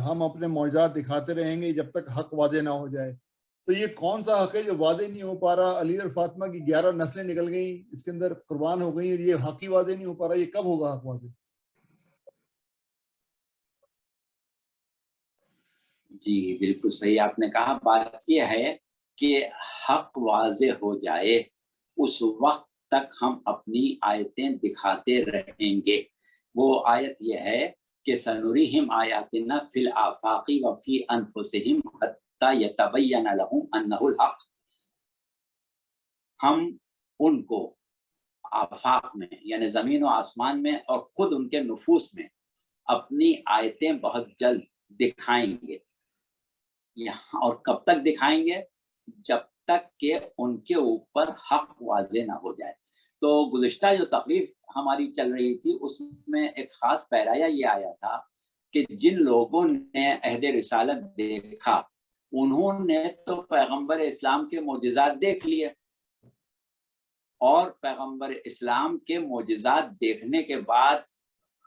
ہم اپنے معجزات دکھاتے رہیں گے جب تک حق واضح نہ ہو جائے۔ تو یہ کون سا حق ہے جو واضح نہیں ہو پا رہا؟ علی اور فاطمہ کی 11 نسلیں نکل گئیں، اس کے اندر قربان ہو گئیں، اور یہ حق ہی واضح نہیں ہو پا رہا، یہ کب ہوگا حق واضح؟ جی بالکل صحیح آپ نے کہا۔ بات یہ ہے کہ حق واضح ہو جائے اس وقت تک ہم اپنی آیتیں دکھاتے رہیں گے۔ وہ آیت یہ ہے کہ سنریہم آیاتنا فی الآفاق وفی انفسہم حتی یتبین لہم انہ الحق۔ ہم ان کو آفاق میں یعنی زمین و آسمان میں اور خود ان کے نفوس میں اپنی آیتیں بہت جلد دکھائیں گے۔ اور کب تک دکھائیں گے؟ جب تک کہ ان کے اوپر حق واضح نہ ہو جائے۔ تو گزشتہ جو تقریر ہماری چل رہی تھی اس میں ایک خاص پیرایا یہ آیا تھا کہ جن لوگوں نے عہد رسالت دیکھا انہوں نے تو پیغمبر اسلام کے معجزات دیکھ لیے، اور پیغمبر اسلام کے معجزات دیکھنے کے بعد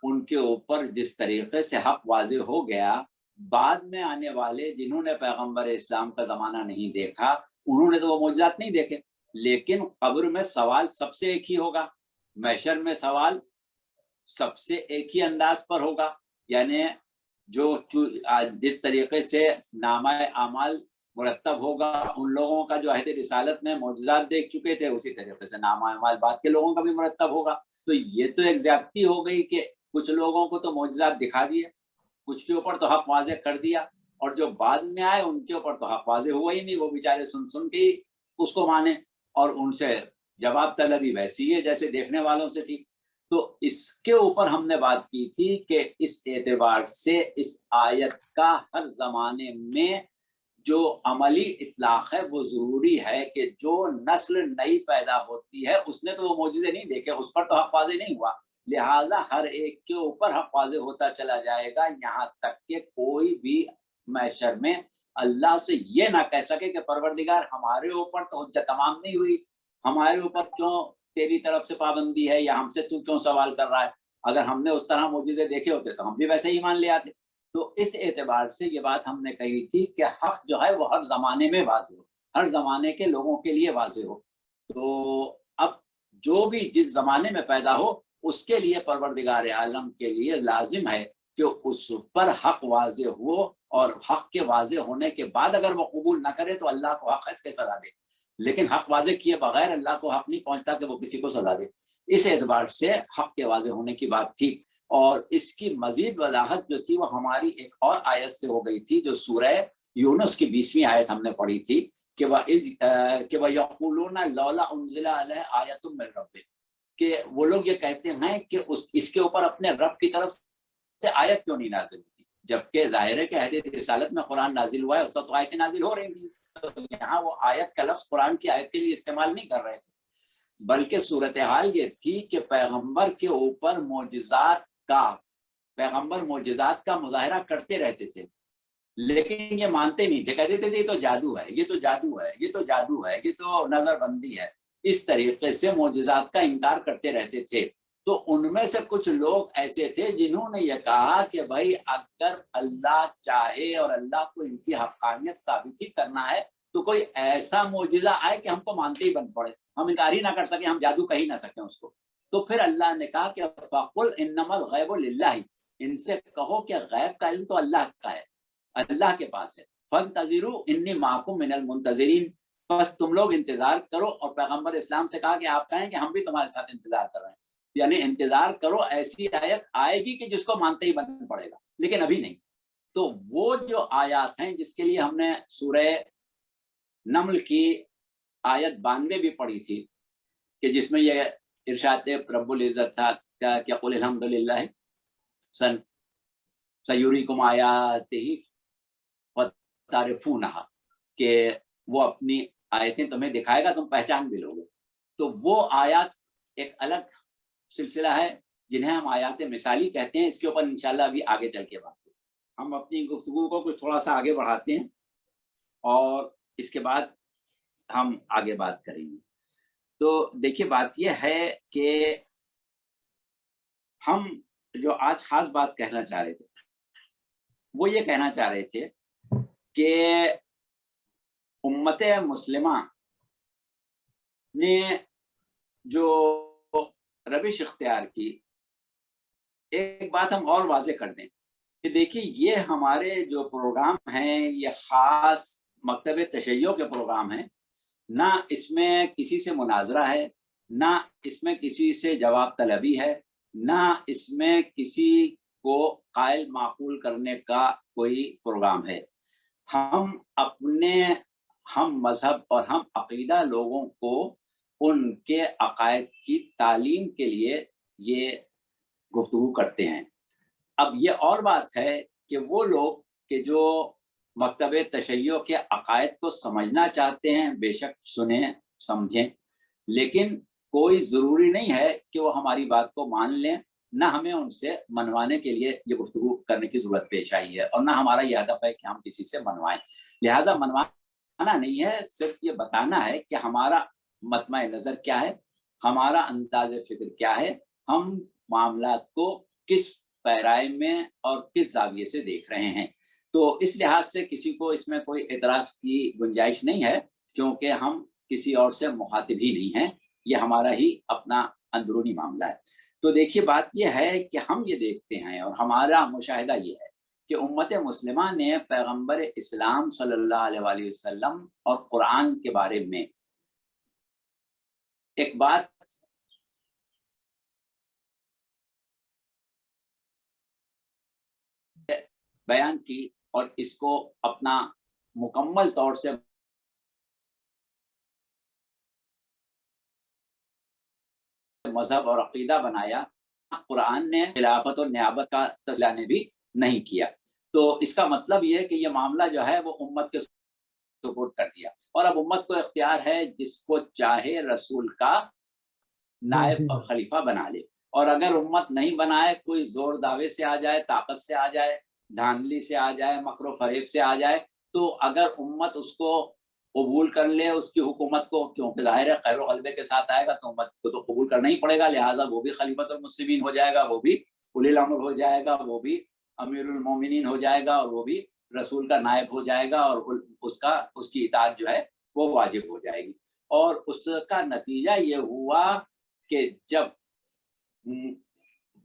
ان کے اوپر جس طریقے سے حق واضح ہو گیا، بعد میں آنے والے جنہوں نے پیغمبر اسلام کا زمانہ نہیں دیکھا انہوں نے تو وہ معجزات نہیں دیکھے، لیکن قبر میں سوال سب سے ایک ہی ہوگا، محشر میں سوال سب سے ایک ہی انداز پر ہوگا۔ یعنی جو جس طریقے سے نامہ اعمال مرتب ہوگا ان لوگوں کا جو عہد رسالت میں معجزات دیکھ چکے تھے، اسی طریقے سے نامہ اعمال بعد کے لوگوں کا بھی مرتب ہوگا۔ تو یہ تو ایک زیادتی ہو گئی کہ کچھ لوگوں کو تو معجزات دکھا دیے، کچھ کے اوپر تو حق واضح کر دیا، اور جو بعد میں آئے ان کے اوپر تو حق واضح ہوا ہی نہیں، وہ بیچارے سن کے ہی اس کو مانے، اور ان سے جواب طلبی ویسی ہے جیسے دیکھنے والوں سے تھی. تو اس کے اوپر ہم نے بات کی تھی کہ اس اعتبار سے اس آیت کا ہر زمانے میں جو عملی اطلاق ہے وہ ضروری ہے کہ جو نسل نئی پیدا ہوتی ہے اس نے تو وہ معجزے نہیں دیکھے, اس پر تو حق واضح نہیں ہوا, لہذا ہر ایک کے اوپر حق واضح ہوتا چلا جائے گا یہاں تک کہ کوئی بھی محشر میں اللہ سے یہ نہ کہہ سکے کہ پروردگار ہمارے اوپر تو حجت تمام نہیں ہوئی, ہمارے اوپر کیوں تیری طرف سے پابندی ہے, یا ہم سے تو کیوں سوال کر رہا ہے, اگر ہم نے اس طرح معجزے دیکھے ہوتے تو ہم بھی ویسے ہی مان لے آتے. تو اس اعتبار سے یہ بات ہم نے کہی تھی کہ حق جو ہے وہ ہر زمانے میں واضح ہو, ہر زمانے کے لوگوں کے لیے واضح ہو. تو اب جو بھی جس زمانے میں پیدا ہو اس کے لیے پروردگار عالم کے لیے لازم ہے کہ اس پر حق واضح ہو, اور حق کے واضح ہونے کے بعد اگر وہ قبول نہ کرے تو اللہ کو حق اس کے سزا دے, لیکن حق واضح کیے بغیر اللہ کو حق نہیں پہنچتا کہ وہ کسی کو سزا دے. اس اعتبار سے حق کے واضح ہونے کی بات تھی, اور اس کی مزید وضاحت جو تھی وہ ہماری ایک اور آیت سے ہو گئی تھی جو سورہ یونس کی 20ویں آیت ہم نے پڑھی تھی کہ وَيَقُولُونَ لَوْلَا أُنزِلَ عَلَيْهِ آیَةٌ مِّن رَّبِّهِ, کہ وہ لوگ یہ کہتے ہیں کہ اس کے اوپر اپنے رب کی طرف سے آیت کیوں نہیں نازل ہوتی, جبکہ ظاہر ہے کہ عہد رسالت میں قرآن نازل ہوا ہے, اس وقت آیتیں نازل ہو رہی تھیں. تو یہاں وہ آیت کا لفظ قرآن کی آیت کے لیے استعمال نہیں کر رہے تھے, بلکہ صورتحال یہ تھی کہ پیغمبر کے اوپر پیغمبر معجزات کا مظاہرہ کرتے رہتے تھے, لیکن یہ مانتے نہیں تھے, کہتے تھے یہ تو جادو ہے, یہ تو جادو ہے, یہ تو جادو ہے, یہ تو نظر بندی ہے. اس طریقے سے معجزات کا انکار کرتے رہتے تھے. تو ان میں سے کچھ لوگ ایسے تھے جنہوں نے یہ کہا کہ بھائی اگر اللہ چاہے اور اللہ کو ان کی حقانیت ثابت ہی کرنا ہے تو کوئی ایسا معجزہ آئے کہ ہم کو مانتے ہی بن پڑے, ہم انکار ہی نہ کر سکیں, ہم جادو کہہ ہی نہ سکیں اس کو. تو پھر اللہ نے کہا کہ فَقُلْ إِنَّمَا الْغَيْبُ لِلَّهِ, ان سے کہو کہ غیب کا علم تو اللہ کا ہے, اللہ کے پاس ہے. فَانْتَظِرُوا إِنِّي مَعَكُمْ مِنَ الْمُنْتَظِرِينَ, بس تم لوگ انتظار کرو. اور پیغمبر اسلام سے کہا کہ آپ کہیں کہ ہم بھی تمہارے ساتھ انتظار کر رہے ہیں, یعنی انتظار کرو, ایسی آیت آئے گی کہ جس کو مانتے ہی بن پڑے گا, لیکن ابھی نہیں. تو وہ جو آیات ہیں جس کے لیے ہم نے سورہ نمل کی آیت 92 بھی پڑھی تھی کہ جس میں یہ ارشاد رب العزت تھا کہ قل الحمدللہ سیریکم آیاتہ وتعرفونہا, کہ وہ اپنی آیتیں تمہیں دکھائے گا, تم پہچان بھی لوگے. تو وہ آیات ایک الگ سلسلہ ہے جنہیں ہم آیات مثالی کہتے ہیں. اس کے اوپر انشاءاللہ ابھی آگے چل کے بات کریں. ہم اپنی گفتگو کو کچھ تھوڑا سا آگے بڑھاتے ہیں اور اس کے بعد ہم آگے بات کریں گے. تو دیکھیے بات یہ ہے کہ ہم جو آج خاص بات کہنا چاہ رہے تھے وہ یہ کہنا چاہ رہے تھے کہ امت مسلمہ نے جو روش اختیار کی, ایک بات ہم اور واضح کر دیں کہ دیکھیے یہ ہمارے جو پروگرام ہیں یہ خاص مکتب تشیع کے پروگرام ہیں, نہ اس میں کسی سے مناظرہ ہے, نہ اس میں کسی سے جواب طلبی ہے, نہ اس میں کسی کو قائل معقول کرنے کا کوئی پروگرام ہے. ہم مذہب اور ہم عقیدہ لوگوں کو ان کے عقائد کی تعلیم کے لیے یہ گفتگو کرتے ہیں. اب یہ اور بات ہے کہ وہ لوگ کہ جو مکتب تشیع کے عقائد کو سمجھنا چاہتے ہیں بے شک سنیں سمجھیں, لیکن کوئی ضروری نہیں ہے کہ وہ ہماری بات کو مان لیں, نہ ہمیں ان سے منوانے کے لیے یہ گفتگو کرنے کی ضرورت پیش آئی ہے, اور نہ ہمارا یہ ہدف ہے کہ ہم کسی سے منوائیں. لہٰذا منوانا نہیں ہے, صرف یہ بتانا ہے کہ ہمارا مطمع نظر کیا ہے, ہمارا انداز فکر کیا ہے, ہم معاملات کو کس پیرائے میں اور کس زاویے سے دیکھ رہے ہیں. تو اس لحاظ سے کسی کو اس میں کوئی اعتراض کی گنجائش نہیں ہے, کیونکہ ہم کسی اور سے مخاطب ہی نہیں ہیں, یہ ہمارا ہی اپنا اندرونی معاملہ ہے. تو دیکھیے بات یہ ہے کہ ہم یہ دیکھتے ہیں اور ہمارا مشاہدہ یہ ہے کہ امت مسلمہ نے پیغمبر اسلام صلی اللہ علیہ وآلہ وسلم اور قرآن کے بارے میں ایک بات بیان کی اور اس کو اپنا مکمل طور سے مذہب اور عقیدہ بنایا، قرآن نے خلافت اور نیابت کا تذکرہ نے بھی نہیں کیا۔ تو اس کا مطلب یہ ہے کہ یہ معاملہ جو ہے وہ امت کے سپورٹ کر دیا، اور اب امت کو اختیار ہے جس کو چاہے رسول کا نائب اور خلیفہ بنا لے، اور اگر امت نہیں بنائے، کوئی زور دعوے سے آ جائے، طاقت سے آ جائے، دھاندلی سے آ جائے، مکر و فریب سے آ جائے، تو اگر امت اس کو قبول کر لے اس کی حکومت کو، کیونکہ ظاہر ہے خیر و غلبے کے ساتھ آئے گا تو امت کو تو قبول کرنا ہی پڑے گا، لہٰذا وہ بھی خلیفۃ المسلمین ہو جائے گا، وہ بھی اولی الامر ہو جائے گا، وہ بھی امیر المومنین ہو جائے گا، اور وہ بھی رسول کا نائب ہو جائے گا، اور اس کی اطاعت جو ہے وہ واجب ہو جائے گی۔ اور اس کا نتیجہ یہ ہوا کہ جب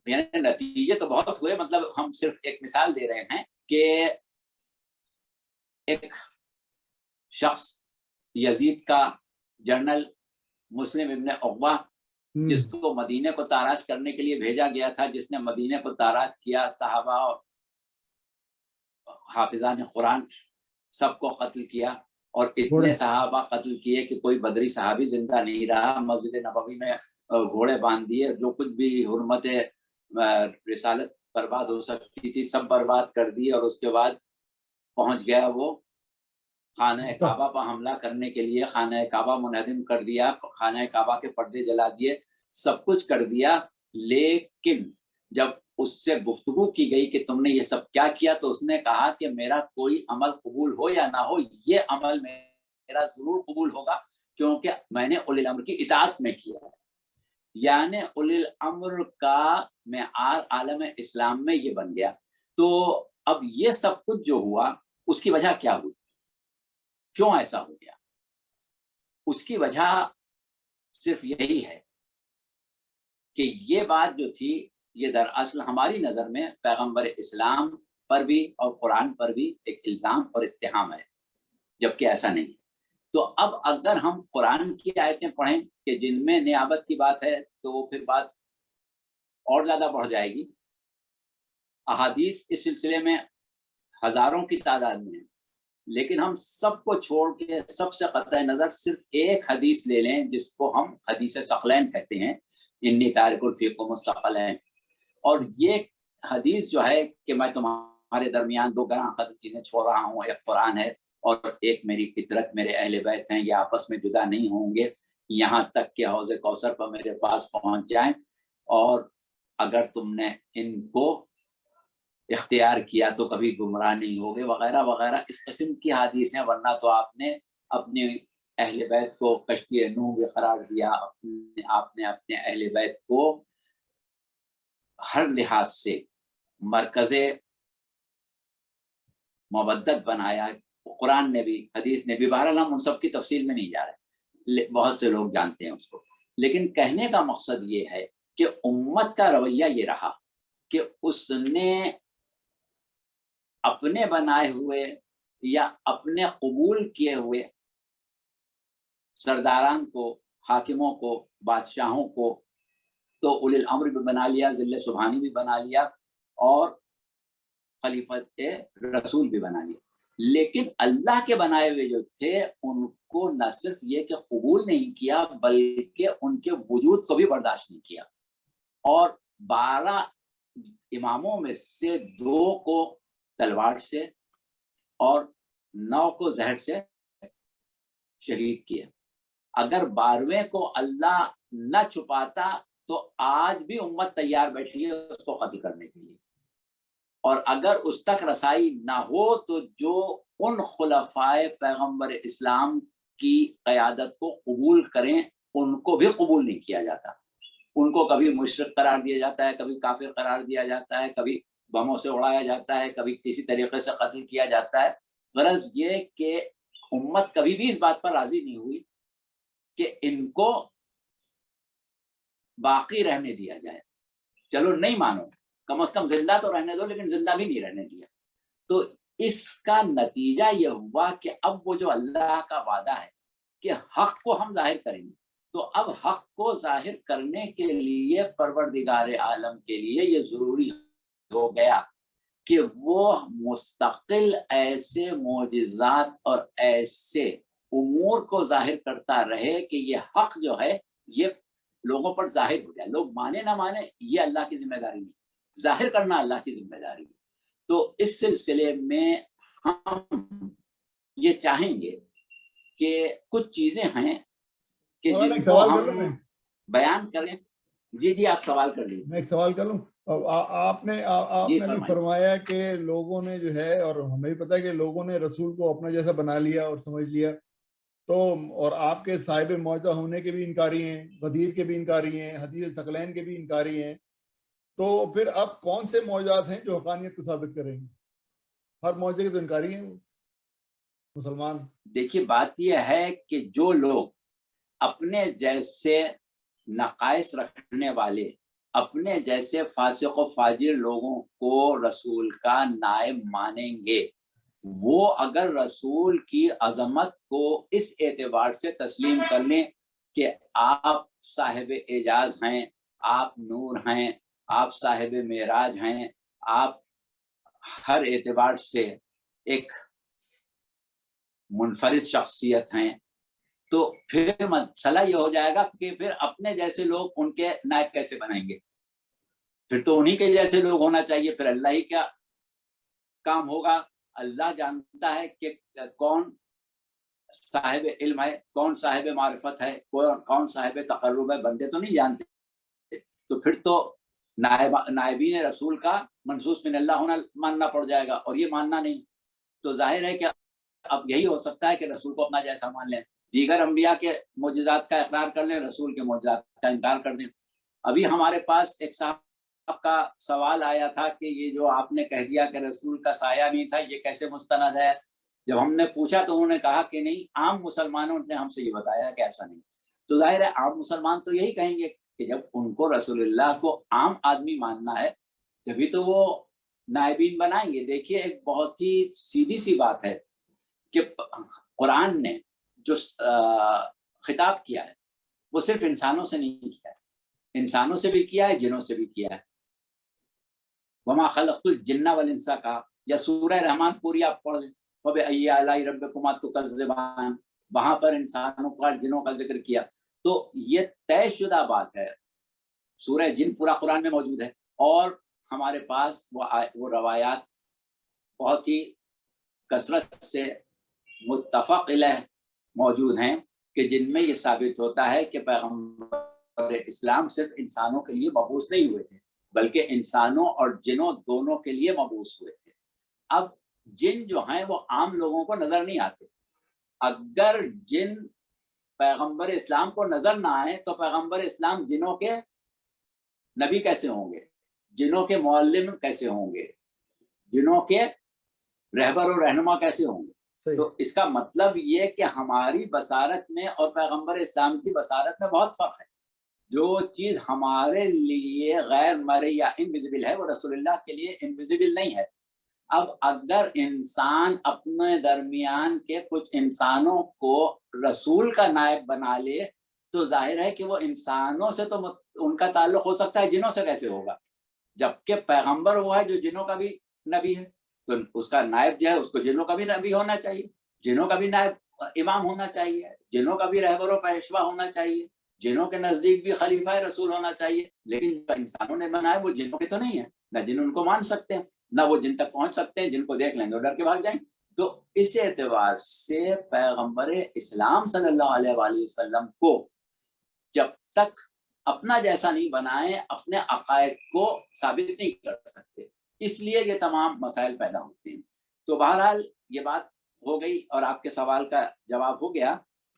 یعنی نتیجے تو بہت ہوئے، مطلب ہم صرف ایک مثال دے رہے ہیں کہ ایک شخص یزید کا جنرل مسلم ابن عقبہ، جس کو مدینے کو تاراج کرنے کے لیے بھیجا گیا تھا، جس نے مدینے کو تاراج کیا، صحابہ اور حافظان قرآن سب کو قتل کیا، اور اتنے صحابہ قتل کیے کہ کوئی بدری صحابی زندہ نہیں رہا، مسجد نبوی میں گھوڑے باندھ دیے، جو کچھ بھی حرمت رسالت برباد ہو سکتی تھی سب برباد کر دی، اور اس کے بعد پہنچ گیا وہ خانہ کعبہ پر حملہ کرنے کے لیے، خانہ کعبہ منہدم کر دیا، خانہ کعبہ کے پردے جلا دیے، سب کچھ کر دیا۔ لیکن جب اس سے گفتگو کی گئی کہ تم نے یہ سب کیا کیا، تو اس نے کہا کہ میرا کوئی عمل قبول ہو یا نہ ہو، یہ عمل میرا ضرور قبول ہوگا، کیونکہ میں نے اولی الامر کی اطاعت میں کیا ہے۔ یعنی اولی الامر کا معیار عالم اسلام میں یہ بن گیا۔ تو اب یہ سب کچھ جو ہوا اس کی وجہ کیا ہوئی، کیوں ایسا ہو گیا؟ اس کی وجہ صرف یہی ہے کہ یہ بات جو تھی یہ دراصل ہماری نظر میں پیغمبر اسلام پر بھی اور قرآن پر بھی ایک الزام اور اتہام ہے، جبکہ ایسا نہیں۔ تو اب اگر ہم قرآن کی آیتیں پڑھیں کہ جن میں نیابت کی بات ہے، تو وہ پھر بات اور زیادہ بڑھ جائے گی۔ احادیث اس سلسلے میں ہزاروں کی تعداد میں ہیں، لیکن ہم سب کو چھوڑ کے سب سے قطع نظر صرف ایک حدیث لے لیں جس کو ہم حدیث ثقلین کہتے ہیں، انی تارک فیکم الثقلین۔ اور یہ حدیث جو ہے کہ میں تمہارے درمیان دو گراں قدر چیزیں چھوڑ رہا ہوں، ایک قرآن ہے اور ایک میری فطرت، میرے اہل بیت ہیں، یہ آپس میں جدا نہیں ہوں گے یہاں تک کہ حوض کوثر پر میرے پاس پہنچ جائیں، اور اگر تم نے ان کو اختیار کیا تو کبھی گمراہ نہیں ہوگے، وغیرہ وغیرہ اس قسم کی حدیث ہیں۔ ورنہ تو آپ نے اپنے اہل بیت کو کشتی نوح بھی قرار دیا، آپ نے اپنے اہل بیت کو ہر لحاظ سے مرکز مودت بنایا، قرآن نے بھی حدیث نے بھی۔ بہرحال ہم ان سب کی تفصیل میں نہیں جا رہے، بہت سے لوگ جانتے ہیں اس کو، لیکن کہنے کا مقصد یہ ہے کہ امت کا رویہ یہ رہا کہ اس نے اپنے بنائے ہوئے یا اپنے قبول کیے ہوئے سرداران کو، حاکموں کو، بادشاہوں کو تو اولی الامر بھی بنا لیا، ذل سبحانی بھی بنا لیا، اور خلیفت رسول بھی بنا لیا، لیکن اللہ کے بنائے ہوئے جو تھے ان کو نہ صرف یہ کہ قبول نہیں کیا بلکہ ان کے وجود کو بھی برداشت نہیں کیا، اور 12 اماموں میں سے 2 کو تلوار سے اور 9 کو زہر سے شہید کیا۔ اگر 12ویں کو اللہ نہ چھپاتا تو آج بھی امت تیار بیٹھی ہے اس کو قتل کرنے کے لیے، اور اگر اس تک رسائی نہ ہو تو جو ان خلفائے پیغمبر اسلام کی قیادت کو قبول کریں ان کو بھی قبول نہیں کیا جاتا، ان کو کبھی مشرک قرار دیا جاتا ہے، کبھی کافر قرار دیا جاتا ہے، کبھی بموں سے اڑایا جاتا ہے، کبھی کسی طریقے سے قتل کیا جاتا ہے۔ غرض یہ کہ امت کبھی بھی اس بات پر راضی نہیں ہوئی کہ ان کو باقی رہنے دیا جائے، چلو نہیں مانو، کم از کم زندہ تو رہنے دو، لیکن زندہ بھی نہیں رہنے دیا۔ تو اس کا نتیجہ یہ ہوا کہ اب وہ جو اللہ کا وعدہ ہے کہ حق کو ہم ظاہر کریں گے، تو اب حق کو ظاہر کرنے کے لیے پروردگار عالم کے لیے یہ ضروری ہو گیا کہ وہ مستقل ایسے معجزات اور ایسے امور کو ظاہر کرتا رہے کہ یہ حق جو ہے یہ لوگوں پر ظاہر ہو جائے. لوگ مانے نہ مانے یہ اللہ کی ذمہ داری نہیں, ظاہر کرنا اللہ کی ذمہ داری ہے. تو اس سلسلے میں ہم یہ چاہیں گے کہ کچھ چیزیں ہیں کہ جن کو ہم بیان کریں. جی آپ سوال کر لیجیے. میں ایک سوال کر لوں. آپ نے بھی فرمایا کہ لوگوں نے جو ہے, اور ہمیں بھی پتا ہے کہ لوگوں نے رسول کو اپنا جیسا بنا لیا اور سمجھ لیا, تو اور آپ کے صاحب معجزہ ہونے کے بھی انکاری ہیں, غدیر کے بھی انکاری ہیں, حدیث ثقلین کے بھی انکاری ہیں. تو پھر اب کون سے معجزات ہیں جو حقانیت کو ثابت کریں گے؟ ہر معجزے کے تو انکاری ہیں مسلمان. دیکھیے بات یہ ہے کہ جو لوگ اپنے جیسے نقائص رکھنے والے, اپنے جیسے فاسق و فاجر لوگوں کو رسول کا نائب مانیں گے, وہ اگر رسول کی عظمت کو اس اعتبار سے تسلیم کر لیں کہ آپ صاحب اعجاز ہیں, آپ نور ہیں, آپ صاحب معراج ہیں, آپ ہر اعتبار سے ایک منفرد شخصیت ہیں, تو پھر مسئلہ یہ ہو جائے گا کہ پھر اپنے جیسے لوگ ان کے نائب کیسے بنائیں گے؟ پھر تو انہی کے جیسے لوگ ہونا چاہیے. پھر اللہ ہی کیا کام ہوگا. اللہ جانتا ہے کہ کون صاحب علم ہے, کون صاحب معرفت ہے, کون صاحب تقرب ہے. بندے تو نہیں جانتے. تو پھر تو نائبین رسول کا منصوص من اللہ ہونا ماننا پڑ جائے گا, اور یہ ماننا نہیں. تو ظاہر ہے کہ اب یہی ہو سکتا ہے کہ رسول کو اپنا جیسا مان لیں, دیگر انبیاء کے معجزات کا اقرار کر لیں, رسول کے معجزات کا انکار کر دیں. ابھی ہمارے پاس ایک صاحب کا سوال آیا تھا کہ یہ جو آپ نے کہہ دیا کہ رسول کا سایہ نہیں تھا, یہ کیسے مستند ہے؟ جب ہم نے پوچھا تو انہوں نے کہا کہ نہیں, عام مسلمانوں نے ہم سے یہ بتایا کہ ایسا نہیں. تو ظاہر ہے عام مسلمان تو یہی کہیں گے کہ جب ان کو رسول اللہ کو عام آدمی ماننا ہے جبھی تو وہ نائبین بنائیں گے. دیکھیے ایک بہت ہی سیدھی سی بات ہے کہ قرآن نے جو خطاب کیا ہے وہ صرف انسانوں سے نہیں کیا ہے, انسانوں سے بھی کیا ہے, جنوں سے بھی کیا ہے. وما خلقت الجن والانس کا, یا سورہ رحمان پوری آپ پڑھ لیں, فبأي آلاء ربكما تكذبان, وہاں پر انسانوں کا جنوں کا ذکر کیا. تو یہ طے شدہ بات ہے. سورہ جن پورا قرآن میں موجود ہے, اور ہمارے پاس وہ روایات بہت ہی کثرت سے متفق علیہ موجود ہیں کہ جن میں یہ ثابت ہوتا ہے کہ پیغمبر اسلام صرف انسانوں کے لیے مبعوث نہیں ہوئے تھے بلکہ انسانوں اور جنوں دونوں کے لیے مبعوث ہوئے تھے. اب جن جو ہیں وہ عام لوگوں کو نظر نہیں آتے. اگر جن پیغمبر اسلام کو نظر نہ آئے تو پیغمبر اسلام جنوں کے نبی کیسے ہوں گے, جنوں کے معلم کیسے ہوں گے, جنوں کے رہبر و رہنما کیسے ہوں گے؟ تو اس کا مطلب یہ کہ ہماری بصارت میں اور پیغمبر اسلام کی بصارت میں بہت فرق ہے. جو چیز ہمارے لیے غیر مرئی یا انویزیبل ہے وہ رسول اللہ کے لیے انویزیبل نہیں ہے. اب اگر انسان اپنے درمیان کے کچھ انسانوں کو رسول کا نائب بنا لے تو ظاہر ہے کہ وہ انسانوں سے تو ان کا تعلق ہو سکتا ہے, جنوں سے کیسے ہوگا؟ جبکہ پیغمبر وہ ہے جو جنوں کا بھی نبی ہے, تو اس کا نائب جو ہے اس کو جنوں کا بھی نبی ہونا چاہیے, جنوں کا بھی نائب امام ہونا چاہیے, جنوں کا بھی رہبر و پیشوا ہونا چاہیے, جنوں کے نزدیک بھی خلیفہ رسول ہونا چاہیے. لیکن جو انسانوں نے بنائے وہ جنوں کے تو نہیں ہے, نہ جن ان کو مان سکتے ہیں نہ وہ جن تک پہنچ سکتے ہیں. جن کو دیکھ لیں گے ڈر کے بھاگ جائیں. تو اس اعتبار سے پیغمبر اسلام صلی اللہ علیہ وآلہ وسلم کو جب تک اپنا جیسا نہیں بنائیں اپنے عقائد کو ثابت نہیں کر سکتے. اس لیے یہ تمام مسائل پیدا ہوتے ہیں. تو بہرحال یہ بات ہو گئی اور آپ کے سوال کا جواب ہو گیا.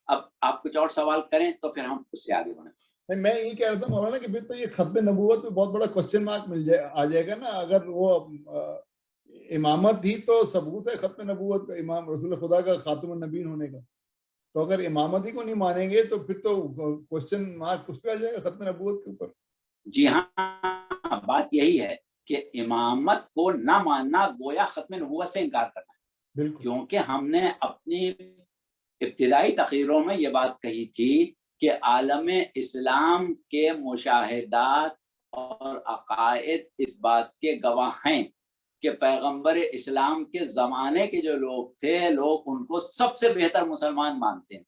اب آپ کچھ اور سوال کریں تو پھر ہم اس سے آگے بڑھیں. میں یہ کہہ رہا تھا مولانا کہ پھر تو یہ ختم نبوت میں بہت بڑا کوشچن مارک آ جائے گا نا. اگر وہ امامت ہی تو ثبوت ہے ختم نبوت کا, امام رسول خدا کا خاتم النبیین ہونے کا, تو اگر امامت ہی کو نہیں مانیں گے تو پھر تو کوشچن مارک اس پہ آ جائے گا ختم نبوت کے اوپر. جی ہاں, بات یہی ہے کہ امامت کو نہ ماننا گویا ختم نبوت سے انکار کرنا ہے. بالکل, کیونکہ ہم نے اپنی ابتدائی تقریروں میں یہ بات کہی تھی کہ عالم اسلام کے مشاہدات اور عقائد اس بات کے گواہ ہیں کہ پیغمبر اسلام کے زمانے کے جو لوگ تھے لوگ ان کو سب سے بہتر مسلمان مانتے ہیں,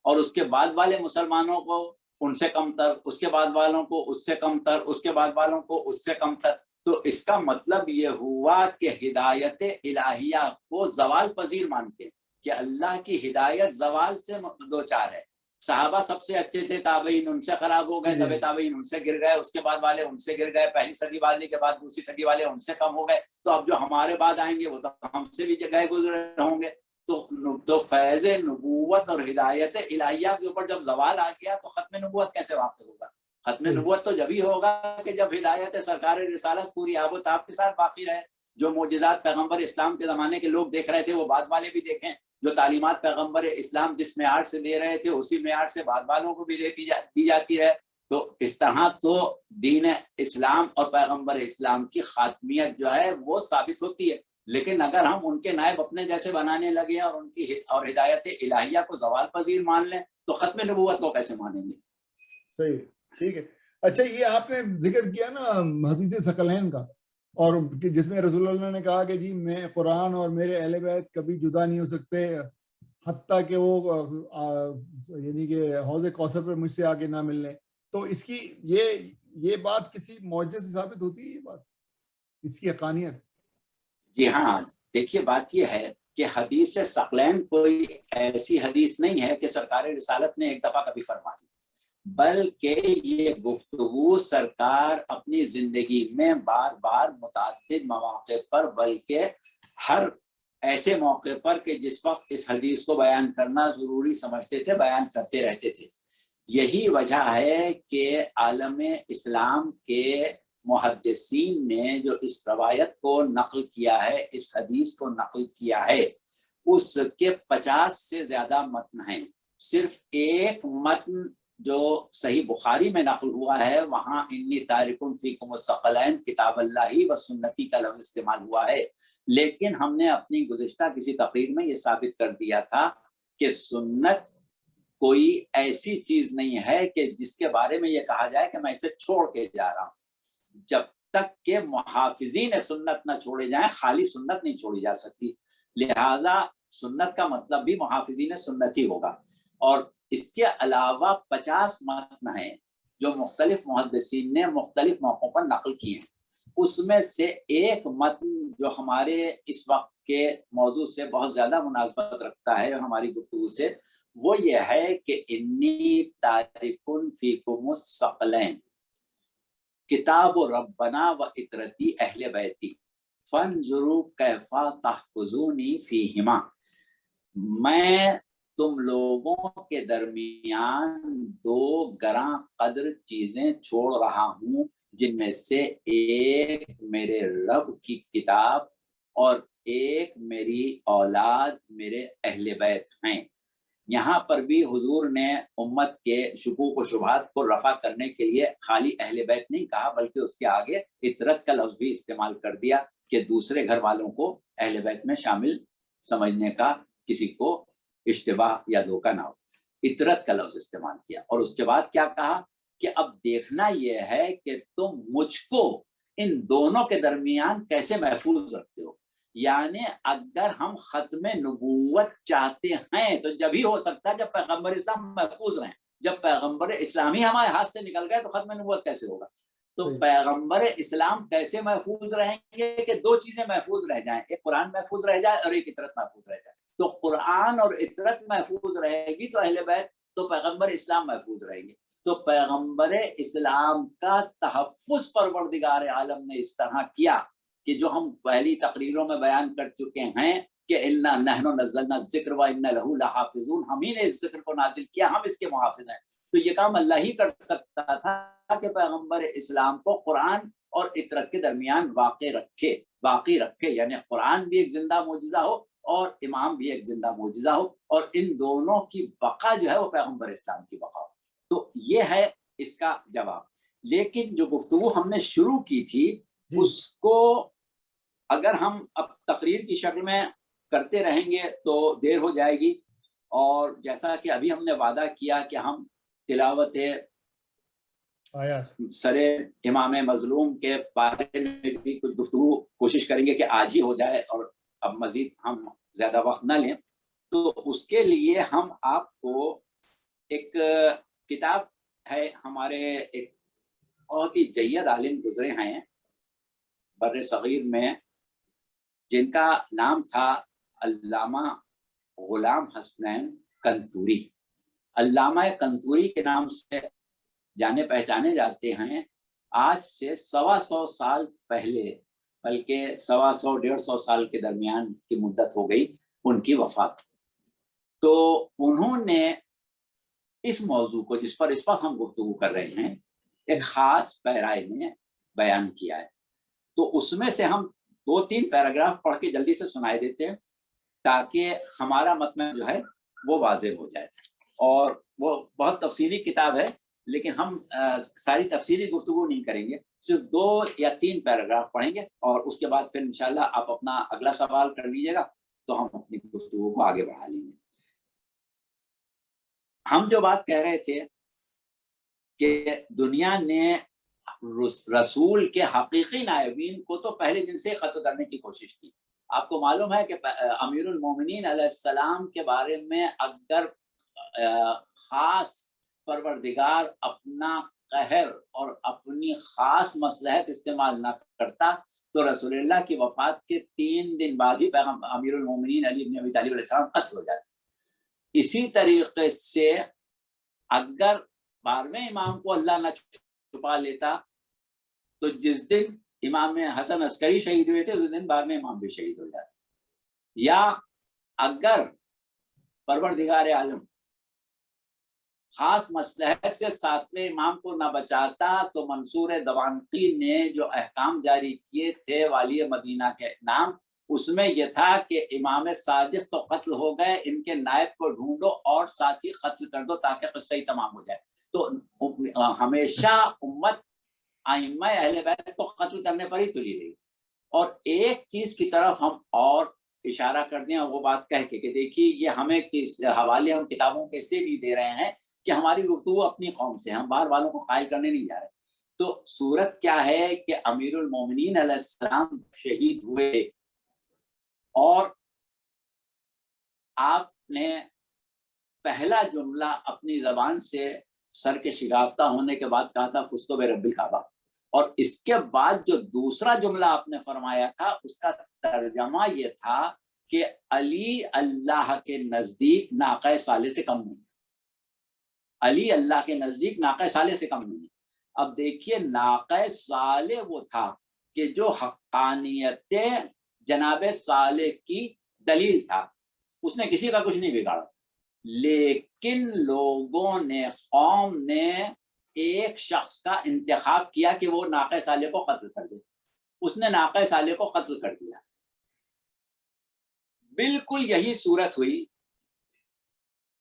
اور اس کے بعد والے مسلمانوں کو ان سے کم تر، اس کے بعد والوں کو اس سے کم تر، اس کے بعد والوں کو اس سے کم تر. تو اس کا مطلب یہ ہوا کہ ہدایت الہیہ کو زوال پذیر مانتے ہیں کہ اللہ کی ہدایت زوال سے دو چار ہے. صحابہ سب سے اچھے تھے، تابعین ان سے خراب ہو گئے، تبع تابعین ان سے گر گئے، اس کے بعد والے ان سے گر گئے، پہلی صدی والے کے بعد دوسری صدی والے ان سے کم ہو گئے. تو اب جو ہمارے بعد آئیں گے وہ تو ہم سے بھی گئے گزرے ہوں گے. تو فیض نبوت اور ہدایت الہیہ کے اوپر جب زوال آ گیا تو ختم نبوت کیسے واقع ہوگا؟ ختم نبوت تو جب ہی ہوگا کہ جب ہدایت سرکار رسالت پوری آب و تاب کے ساتھ باقی رہے. جو معجزات پیغمبر اسلام کے زمانے کے لوگ دیکھ رہے تھے وہ بعد والے بھی دیکھیں. جو تعلیمات پیغمبر اسلام جس معیار سے دے رہے تھے اسی معیار سے بعد والوں کو بھی دی جاتی ہے. تو اس طرح تو دین اسلام اور پیغمبر اسلام کی خاتمیت جو ہے وہ ثابت ہوتی ہے. لیکن اگر ہم ان کے نائب اپنے جیسے بنانے لگے اور ان کی اور ہدایت الہیہ کو زوال پذیر مان لیں تو ختم نبوت کو کیسے مانیں گے؟ صحیح، ٹھیک ہے. اچھا، یہ آپ نے ذکر کیا نا حدیث ثقلین کا، اور جس میں رسول اللہ نے کہا کہ جی میں قرآن اور میرے اہل بیت کبھی جدا نہیں ہو سکتے حتیٰ کہ وہ یعنی کہ حوض کوثر پر مجھ سے آگے نہ ملنے. تو اس کی یہ بات کسی معجزے سے ثابت ہوتی ہے، یہ بات اس کی حقانیت؟ جی ہاں، دیکھیے بات یہ ہے کہ حدیث ثقلین کوئی ایسی حدیث نہیں ہے کہ سرکار رسالت نے ایک دفعہ کبھی فرما دی، بلکہ یہ گفتگو سرکار اپنی زندگی میں بار بار متعدد مواقع پر، بلکہ ہر ایسے موقع پر کہ جس وقت اس حدیث کو بیان کرنا ضروری سمجھتے تھے بیان کرتے رہتے تھے. یہی وجہ ہے کہ عالم اسلام کے محدثین نے جو اس روایت کو نقل کیا ہے، اس حدیث کو نقل کیا ہے، اس کے 50 سے زیادہ متن ہیں. صرف ایک متن جو صحیح بخاری میں نقل ہوا ہے وہاں انی تارک فیکم الثقلین کتاب اللہ و سنتی کا لفظ استعمال ہوا ہے. لیکن ہم نے اپنی گزشتہ کسی تقریر میں یہ ثابت کر دیا تھا کہ سنت کوئی ایسی چیز نہیں ہے کہ جس کے بارے میں یہ کہا جائے کہ میں اسے چھوڑ کے جا رہا ہوں. جب تک کہ محافظین سنت نہ چھوڑے جائیں خالی سنت نہیں چھوڑی جا سکتی. لہذا سنت کا مطلب بھی محافظین سنت ہی ہوگا. اور اس کے علاوہ 50 متن ہیں جو مختلف محدثین نے مختلف موقعوں پر نقل کیے ہیں. اس میں سے ایک متن جو ہمارے اس وقت کے موضوع سے بہت زیادہ مناسبت رکھتا ہے ہماری گفتگو سے، وہ یہ ہے کہ انی تارک فیکم الثقلین کتاب ربنا و اطرتی اہل بیتی فانظروا کیف تحفظونی فیہما. میں تم لوگوں کے درمیان دو گراں قدر چیزیں چھوڑ رہا ہوں جن میں سے ایک میرے رب کی کتاب اور ایک میری اولاد میرے اہل بیت ہیں. یہاں پر بھی حضور نے امت کے شکوک و شبہات کو رفع کرنے کے لیے خالی اہل بیت نہیں کہا بلکہ اس کے آگے اطرت کا لفظ بھی استعمال کر دیا کہ دوسرے گھر والوں کو اہل بیت میں شامل سمجھنے کا کسی کو اشتباہ یا دھوکہ نہ ہو. اطرت کا لفظ استعمال کیا اور اس کے بعد کیا کہا کہ اب دیکھنا یہ ہے کہ تم مجھ کو ان دونوں کے درمیان کیسے محفوظ رکھتے ہو. یعنی اگر ہم ختم نبوت چاہتے ہیں تو جب ہی ہو سکتا ہے جب پیغمبر اسلام محفوظ رہیں. جب پیغمبر اسلامی ہمارے ہاتھ سے نکل گئے تو ختم نبوت کیسے ہوگا؟ تو پیغمبر اسلام کیسے محفوظ رہیں گے کہ دو چیزیں محفوظ رہ جائیں، ایک قرآن محفوظ رہ جائے اور ایک اطرت محفوظ رہ جائے. تو قرآن اور اطرت محفوظ رہے گی تو اہل بیت تو پیغمبر اسلام محفوظ رہیں گے. تو پیغمبر اسلام کا تحفظ پروردگار عالم نے اس طرح کیا کہ جو ہم پہلی تقریروں میں بیان کر چکے ہیں کہ انا نحن نزلنا الذکر و انا لہ لحافظون، ہم ہی نے اس ذکر کو نازل کیا، ہم اس کے محافظ ہیں. تو یہ کام اللہ ہی کر سکتا تھا کہ پیغمبر اسلام کو قرآن اور اطرت کے درمیان باقی رکھے یعنی قرآن بھی ایک زندہ معجزہ ہو اور امام بھی ایک زندہ معجزہ ہو اور ان دونوں کی بقا جو ہے وہ پیغمبر اسلام کی بقا ہو. تو یہ ہے اس کا جواب. لیکن جو گفتگو ہم نے شروع کی تھی اس کو اگر ہم اب تقریر کی شکل میں کرتے رہیں گے تو دیر ہو جائے گی. اور جیسا کہ ابھی ہم نے وعدہ کیا کہ ہم تلاوت سر امام مظلوم کے بارے میں بھی کچھ گفتگو کوشش کریں گے کہ آج ہی ہو جائے اور اب مزید ہم زیادہ وقت نہ لیں. تو اس کے لیے ہم آپ کو ایک کتاب ہے ہمارے ایک بہت ہی جید عالم گزرے ہیں بر صغیر میں، جن کا نام تھا علامہ غلام حسنین کنتوری۔ علامہ کنتوری کے نام سے جانے پہچانے جاتے ہیں۔ آج سے 125 سال پہلے، بلکہ 125-150 سال کے درمیان کی مدت ہو گئی ان کی وفات۔ تو انہوں نے اس موضوع کو، جس پر اس وقت ہم گفتگو کر رہے ہیں، ایک خاص پیرائے میں بیان کیا ہے۔ تو اس میں سے ہم 2-3 پیراگراف پڑھ کے جلدی سے سنائے دیتے ہیں تاکہ ہمارا مطلب جو ہے وہ واضح ہو جائے۔ اور وہ بہت تفصیلی کتاب ہے، لیکن ہم ساری تفصیلی گفتگو نہیں کریں گے، صرف 2 یا 3 پیراگراف پڑھیں گے، اور اس کے بعد پھر انشاءاللہ آپ اپنا اگلا سوال کر لیجیے گا تو ہم اپنی گفتگو کو آگے بڑھا لیں گے۔ ہم جو بات کہہ رہے تھے کہ دنیا نے رسول کے حقیقی نائبین کو تو پہلے دن سے قتل کرنے کی کوشش کی۔ آپ کو معلوم ہے کہ امیر المومنین علیہ السلام کے بارے میں اگر خاص پروردگار اپنا قہر اور اپنی خاص مصلحت استعمال نہ کرتا تو رسول اللہ کی وفات کے 3 دن بعد ہی امیر المومنین علی بن ابی طالب علیہ السلام قتل ہو جاتے۔ اسی طریقے سے اگر 12ویں امام کو اللہ نہ چھپا لیتا تو جس دن امام حسن عسکری شہید ہوئے تھے اس دن 12ویں امام بھی شہید ہو جاتے۔ یا اگر پروردگار عالم خاص مصلحت سے 7ویں امام کو نہ بچاتا تو منصور دوانقی نے جو احکام جاری کیے تھے والی مدینہ کے نام، اس میں یہ تھا کہ امام صادق تو قتل ہو گئے، ان کے نائب کو ڈھونڈو اور ساتھ ہی قتل کر دو تاکہ قصہ ہی تمام ہو جائے۔ تو ہمیشہ امت ائمہ اہل بیت کو قتل کرنے پر ہی تلی رہی۔ اور ایک چیز کی طرف ہم اور اشارہ کر دیں، وہ بات کہہ کے کہ دیکھیے یہ ہمیں کس حوالے ہم کتابوں کے اس لیے بھی دے رہے ہیں کہ ہماری گفتگو اپنی قوم سے، ہم باہر والوں کو قائل کرنے نہیں جا رہے۔ تو صورت کیا ہے کہ امیر المومنین علیہ السلام شہید ہوئے اور آپ نے پہلا جملہ اپنی زبان سے سر کے شگافتہ ہونے کے بعد کہا تھا فزت برب الکعبہ، اور اس کے بعد جو دوسرا جملہ آپ نے فرمایا تھا اس کا ترجمہ یہ تھا کہ علی اللہ کے نزدیک ناقہ صالح سے کم نہیں، علی اللہ کے نزدیک ناقہ صالح سے کم نہیں۔ اب دیکھیے ناقہ صالح وہ تھا کہ جو حقانیت جناب صالح کی دلیل تھا، اس نے کسی کا کچھ نہیں بگاڑا، لیکن لوگوں نے، قوم نے ایک شخص کا انتخاب کیا کہ وہ ناقہ صالح کو قتل کر دے، اس نے ناقہ صالح کو قتل کر دیا۔ بالکل یہی صورت ہوئی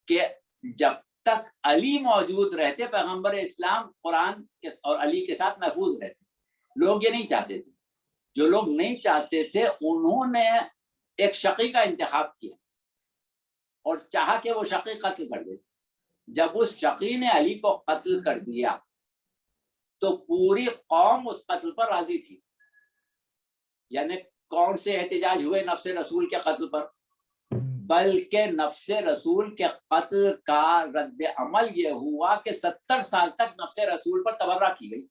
کہ جب تک علی موجود رہتے پیغمبر اسلام قرآن اور علی کے ساتھ محفوظ رہتے۔ لوگ یہ نہیں چاہتے تھے، جو لوگ نہیں چاہتے تھے انہوں نے ایک شقی کا انتخاب کیا اور چاہا کہ وہ شقی قتل کر دے۔ جب اس شقی نے علی کو قتل کر دیا تو پوری قوم اس قتل پر راضی تھی۔ یعنی کون سے احتجاج ہوئے نفس رسول کے قتل پر؟ بلکہ نفس رسول کے قتل کا رد عمل یہ ہوا کہ 70 سال تک نفس رسول پر تبرہ کی گئی،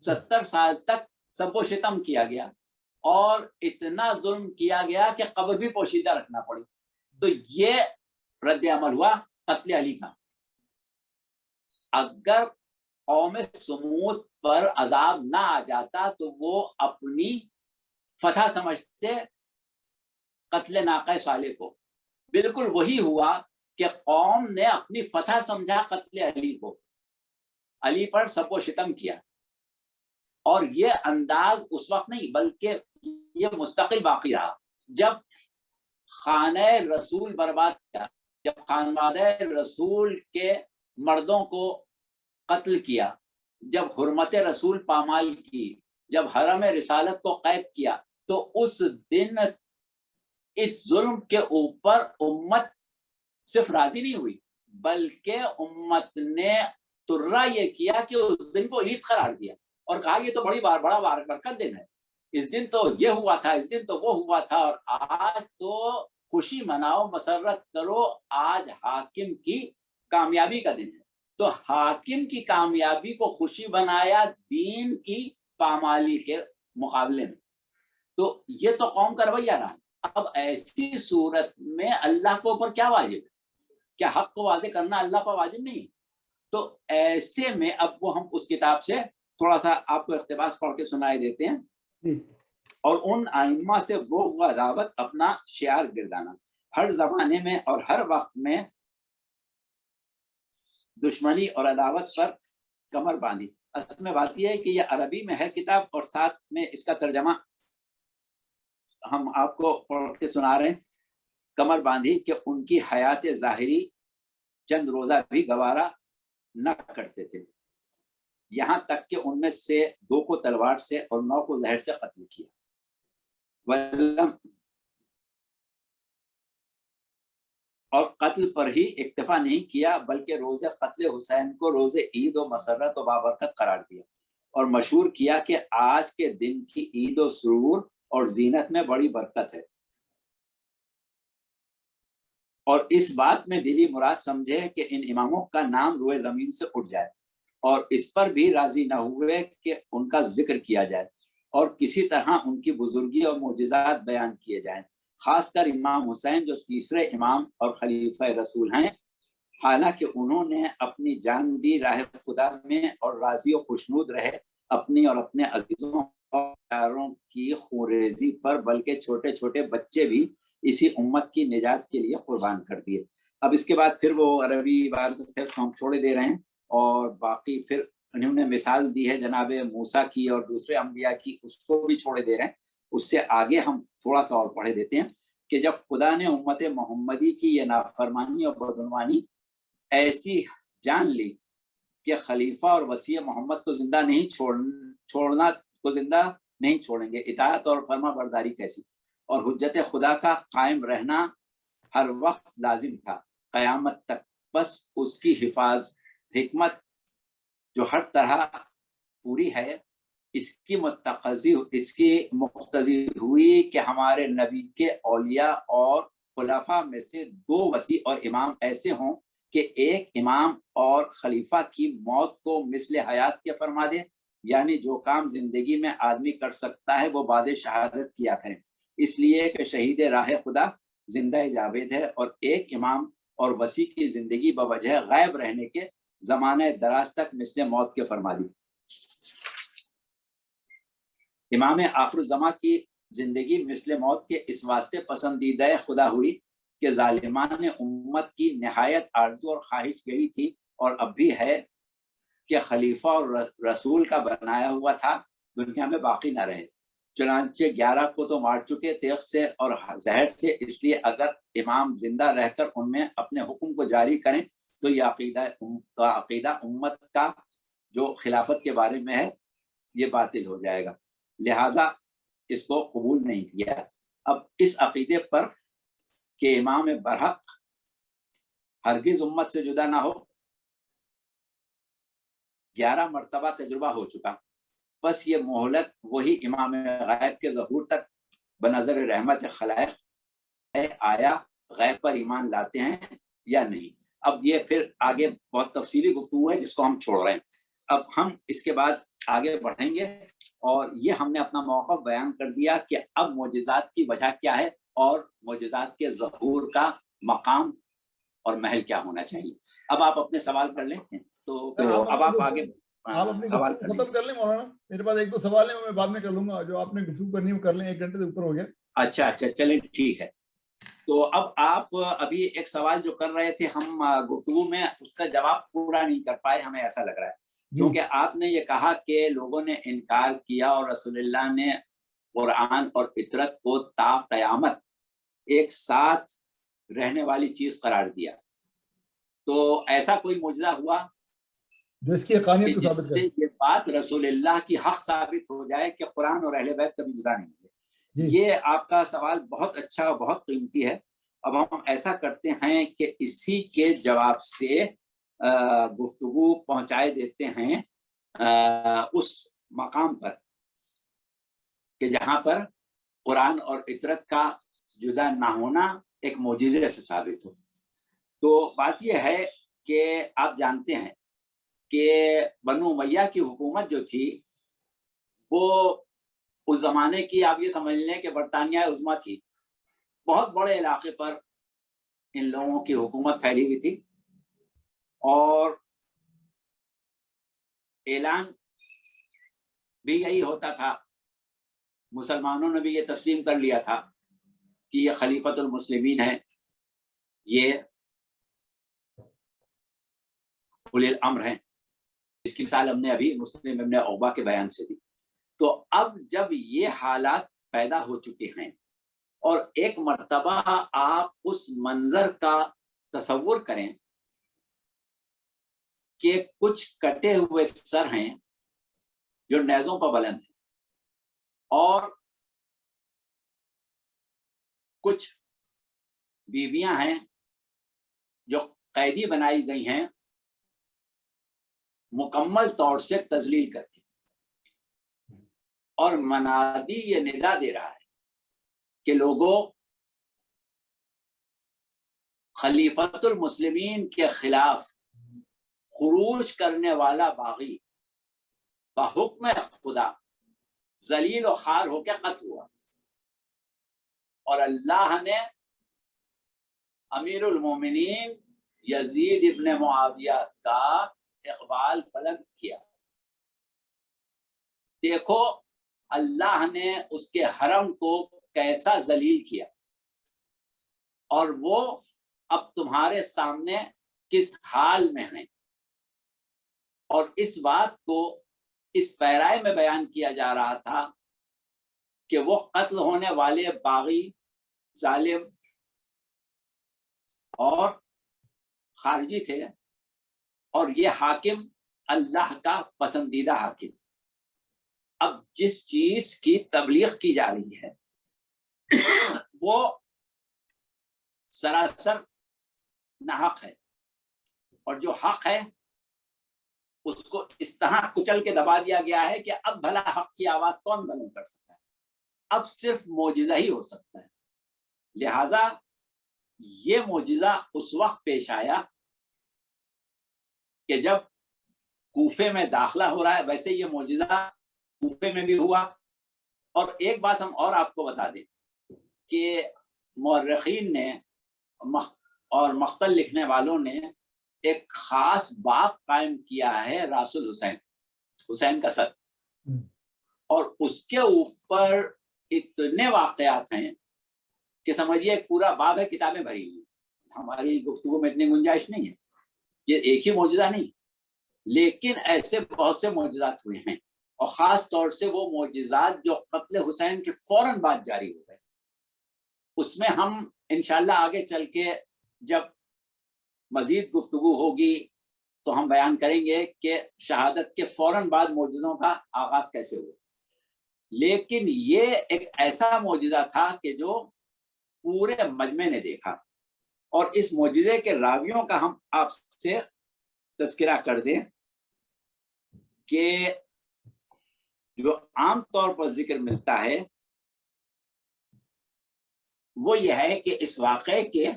70 سال تک سب و شتم کیا گیا اور اتنا ظلم کیا گیا کہ قبر بھی پوشیدہ رکھنا پڑی۔ تو یہ رد عمل ہوا قتل علی کا۔ اگر قوم سمود پر عذاب نہ آ جاتا تو وہ اپنی فتح سمجھتے قتل ناقہ صالح کو۔ بالکل وہی ہوا کہ قوم نے اپنی فتح سمجھا قتل علی کو، علی پر سب و شتم کیا۔ اور یہ انداز اس وقت نہیں بلکہ یہ مستقل باقی رہا۔ جب خانہ رسول برباد کیا، جب خانوادہ رسول کے مردوں کو قتل کیا، جب حرمت رسول پامال کی، جب حرم رسالت کو قید کیا، تو اس دن اس ظلم کے اوپر امت صرف راضی نہیں ہوئی بلکہ امت نے ترا یہ کیا کہ اس دن کو عید قرار دیا اور کہا یہ تو بڑا برکت دن ہے، اس دن تو یہ ہوا تھا، اس دن تو وہ ہوا تھا، اور آج تو خوشی مناؤ، مسرت کرو، آج حاکم کی کامیابی کا دن ہے۔ تو حاکم کی کامیابی کو خوشی بنایا دین کی پامالی کے مقابلے میں. تو یہ تو قوم کا رویہ رہا. اب ایسی صورت میں اللہ کو اوپر کیا واجب ہے؟ کیا حق کو واضح کرنا اللہ پر واجب نہیں؟ تو ایسے میں اب وہ ہم اس کتاب سے تھوڑا سا آپ کو اقتباس پڑھ کے سنائے دیتے ہیں. اور ان ائمہ سے وہ عداوت اپنا شعار گردانا، ہر زمانے میں اور ہر وقت میں دشمنی اور عداوت پر کمر باندھی. اصل میں بات یہ ہے کہ یہ عربی میں ہے کتاب، اور ساتھ میں اس کا ترجمہ ہم آپ کو پڑھ کے سنا رہے ہیں. کمر باندھی کہ ان کی حیات ظاہری چند روزہ بھی گوارا نہ کرتے تھے، یہاں تک کہ ان میں سے 2 کو تلوار سے اور 9 کو زہر سے قتل کیا. اور قتل پر ہی اکتفا نہیں کیا بلکہ روز قتل حسین کو روز عید و مسرت و بابرکت قرار دیا، اور مشہور کیا کہ آج کے دن کی عید و سرور اور زینت میں بڑی برکت ہے. اور اس بات میں دلی مراد سمجھے کہ ان اماموں کا نام روئے زمین سے اٹھ جائے، اور اس پر بھی راضی نہ ہوئے کہ ان کا ذکر کیا جائے اور کسی طرح ان کی بزرگی اور معجزات بیان کیے جائیں، خاص کر امام حسین جو تیسرے امام اور خلیفہ رسول ہیں، حالانکہ انہوں نے اپنی جان دی راہ خدا میں اور راضی و خوشنود رہے اپنی اور اپنے عزیزوں اور پیاروں کی خونریزی پر، بلکہ چھوٹے چھوٹے بچے بھی اسی امت کی نجات کے لیے قربان کر دیے. اب اس کے بعد پھر وہ عربی عبارت ہم چھوڑے دے رہے ہیں، اور باقی پھر انہوں نے مثال دی ہے جناب موسیٰ کی اور دوسرے انبیاء کی، اس کو بھی چھوڑے دے رہے ہیں. اس سے آگے ہم تھوڑا سا اور پڑھے دیتے ہیں کہ جب خدا نے امت محمدی کی یہ نافرمانی اور بدعنوانی ایسی جان لی کہ خلیفہ اور وصی محمد کو زندہ نہیں چھوڑنا کو زندہ نہیں چھوڑیں گے، اطاعت اور فرما برداری کیسی، اور حجت خدا کا قائم رہنا ہر وقت لازم تھا قیامت تک. بس اس کی حکمت جو ہر طرح پوری ہے، اس کی مقتضی ہوئی کہ ہمارے نبی کے اولیاء اور خلفاء میں سے 2 وصی اور امام ایسے ہوں کہ ایک امام اور خلیفہ کی موت کو مثل حیات کے فرما دے، یعنی جو کام زندگی میں آدمی کر سکتا ہے وہ بعد شہادت کیا کریں، اس لیے کہ شہید راہ خدا زندہ جاوید ہے، اور ایک امام اور وصی کی زندگی بوجہ غائب رہنے کے زمانہ دراز تک مثل موت کے فرما دی. امام آخر الزماں کی زندگی مثل موت کے اس واسطے پسندیدہ خدا ہوئی کہ ظالمان امت کی نہایت آرزو اور خواہش یہی تھی، اور اب بھی ہے، کہ خلیفہ اور رسول کا بنایا ہوا تھا دنیا میں باقی نہ رہے. چنانچہ 11 کو تو مار چکے تیغ سے اور زہر سے، اس لیے اگر امام زندہ رہ کر ان میں اپنے حکم کو جاری کریں تو یہ عقیدہ امت کا جو خلافت کے بارے میں ہے یہ باطل ہو جائے گا، لہٰذا اس کو قبول نہیں کیا. اب اس عقیدے پر کہ امام برحق ہرگز امت سے جدا نہ ہو 11 مرتبہ تجربہ ہو چکا، بس یہ مہلت وہی امام غیب کے ظہور تک بنظر رحمت خلائق ہے، آیا غیب پر ایمان لاتے ہیں یا نہیں. اب یہ پھر آگے بہت تفصیلی گفتگو ہے جس کو ہم چھوڑ رہے ہیں. اب ہم اس کے بعد آگے بڑھیں گے، اور یہ ہم نے اپنا موقف بیان کر دیا کہ اب معجزات کی وجہ کیا ہے اور معجزات کے ظہور کا مقام اور محل کیا ہونا چاہیے. اب آپ اپنے سوال کر لیں. تو اب آپ آگے آپ اپنی گفتگو ختم کر لیں مولانا. میرے پاس 1-2 سوال ہیں، میں بعد میں کر لوں گا. جو آپ نے گفتگو کرنی ہے کر لیں، 1 گھنٹے سے اوپر ہو گیا. اچھا چلیں ٹھیک ہے. تو اب آپ ابھی ایک سوال جو کر رہے تھے، ہم گفتگو میں اس کا جواب پورا نہیں کر پائے، ہمیں ایسا لگ رہا ہے، کیونکہ آپ نے یہ کہا کہ لوگوں نے انکار کیا اور رسول اللہ نے قرآن اور فطرت کو تا قیامت ایک ساتھ رہنے والی چیز قرار دیا. تو ایسا کوئی معجزہ ہوا جو اس کی حقانیت کو ثابت کرے، یہ بات رسول اللہ کی حق ثابت ہو جائے کہ قرآن اور اہل بیت کبھی جدا نہیں ہوئے؟ یہ آپ کا سوال بہت اچھا اور بہت قیمتی ہے. اب ہم ایسا کرتے ہیں کہ اسی کے جواب سے گفتگو پہنچائے دیتے ہیں اس مقام پر کہ جہاں پر قرآن اور فطرت کا جدا نہ ہونا ایک معجزے سے ثابت ہو. تو بات یہ ہے کہ آپ جانتے ہیں کہ بنو امیہ کی حکومت جو تھی وہ اس زمانے کی آپ یہ سمجھ لیں کہ برطانیہ عظمیٰ تھی. بہت بڑے علاقے پر ان لوگوں کی حکومت پھیلی ہوئی تھی اور اعلان بھی یہی ہوتا تھا. مسلمانوں نے بھی یہ تسلیم کر لیا تھا کہ یہ خلیفۃ المسلمین ہے, یہ اولی الامر ہیں. اس کی مثال ہم نے ابھی مسلم ابن عقبہ کے بیان سے دی. تو اب جب یہ حالات پیدا ہو چکے ہیں اور ایک مرتبہ آپ اس منظر کا تصور کریں کہ کچھ کٹے ہوئے سر ہیں جو نیزوں پر بلند ہیں اور کچھ بیویاں ہیں جو قیدی بنائی گئی ہیں مکمل طور سے تذلیل کر کے, اور منادی یہ ندا دے رہا ہے کہ لوگوں خلیفۃ المسلمین کے خلاف خروج کرنے والا باغی بحکم خدا ذلیل و خوار ہو کے قتل ہوا, اور اللہ نے امیر المومنین یزید ابن معاویہ کا اقبال بلند کیا. دیکھو اللہ نے اس کے حرم کو کیسا ذلیل کیا, اور وہ اب تمہارے سامنے کس حال میں ہیں. اور اس بات کو اس پیرائے میں بیان کیا جا رہا تھا کہ وہ قتل ہونے والے باغی, ظالم اور خارجی تھے, اور یہ حاکم اللہ کا پسندیدہ حاکم. اب جس چیز کی تبلیغ کی جا رہی ہے وہ سراسر ناحق ہے, اور جو حق ہے اس کو اس طرح کچل کے دبا دیا گیا ہے کہ اب بھلا حق کی آواز کون بلند کر سکتا ہے, اب صرف معجزہ ہی ہو سکتا ہے. لہذا یہ معجزہ اس وقت پیش آیا کہ جب کوفے میں داخلہ ہو رہا ہے. ویسے یہ معجزہ کوفے میں بھی ہوا. اور ایک بات ہم اور آپ کو بتا دیں کہ مورخین نے اور مقتل لکھنے والوں نے ایک خاص باب قائم کیا ہے راس الحسین, حسین کا سر, اور اس کے اوپر اتنے واقعات ہیں کہ سمجھیے ایک پورا باب ہے, کتابیں بھری ہوئی. ہماری گفتگو میں اتنی گنجائش نہیں ہے, یہ ایک ہی معجزہ نہیں, لیکن ایسے بہت سے معجزات ہوئے ہیں, اور خاص طور سے وہ معجزات جو قتل حسین کے فوراً بعد جاری ہو گئے. اس میں ہم انشاءاللہ آگے چل کے جب مزید گفتگو ہوگی تو ہم بیان کریں گے کہ شہادت کے فوراً بعد معجزوں کا آغاز کیسے ہوا. لیکن یہ ایک ایسا معجزہ تھا کہ جو پورے مجمع نے دیکھا, اور اس معجزے کے راویوں کا ہم آپ سے تذکرہ کر دیں کہ جو عام طور پر ذکر ملتا ہے وہ یہ ہے کہ اس واقعے کے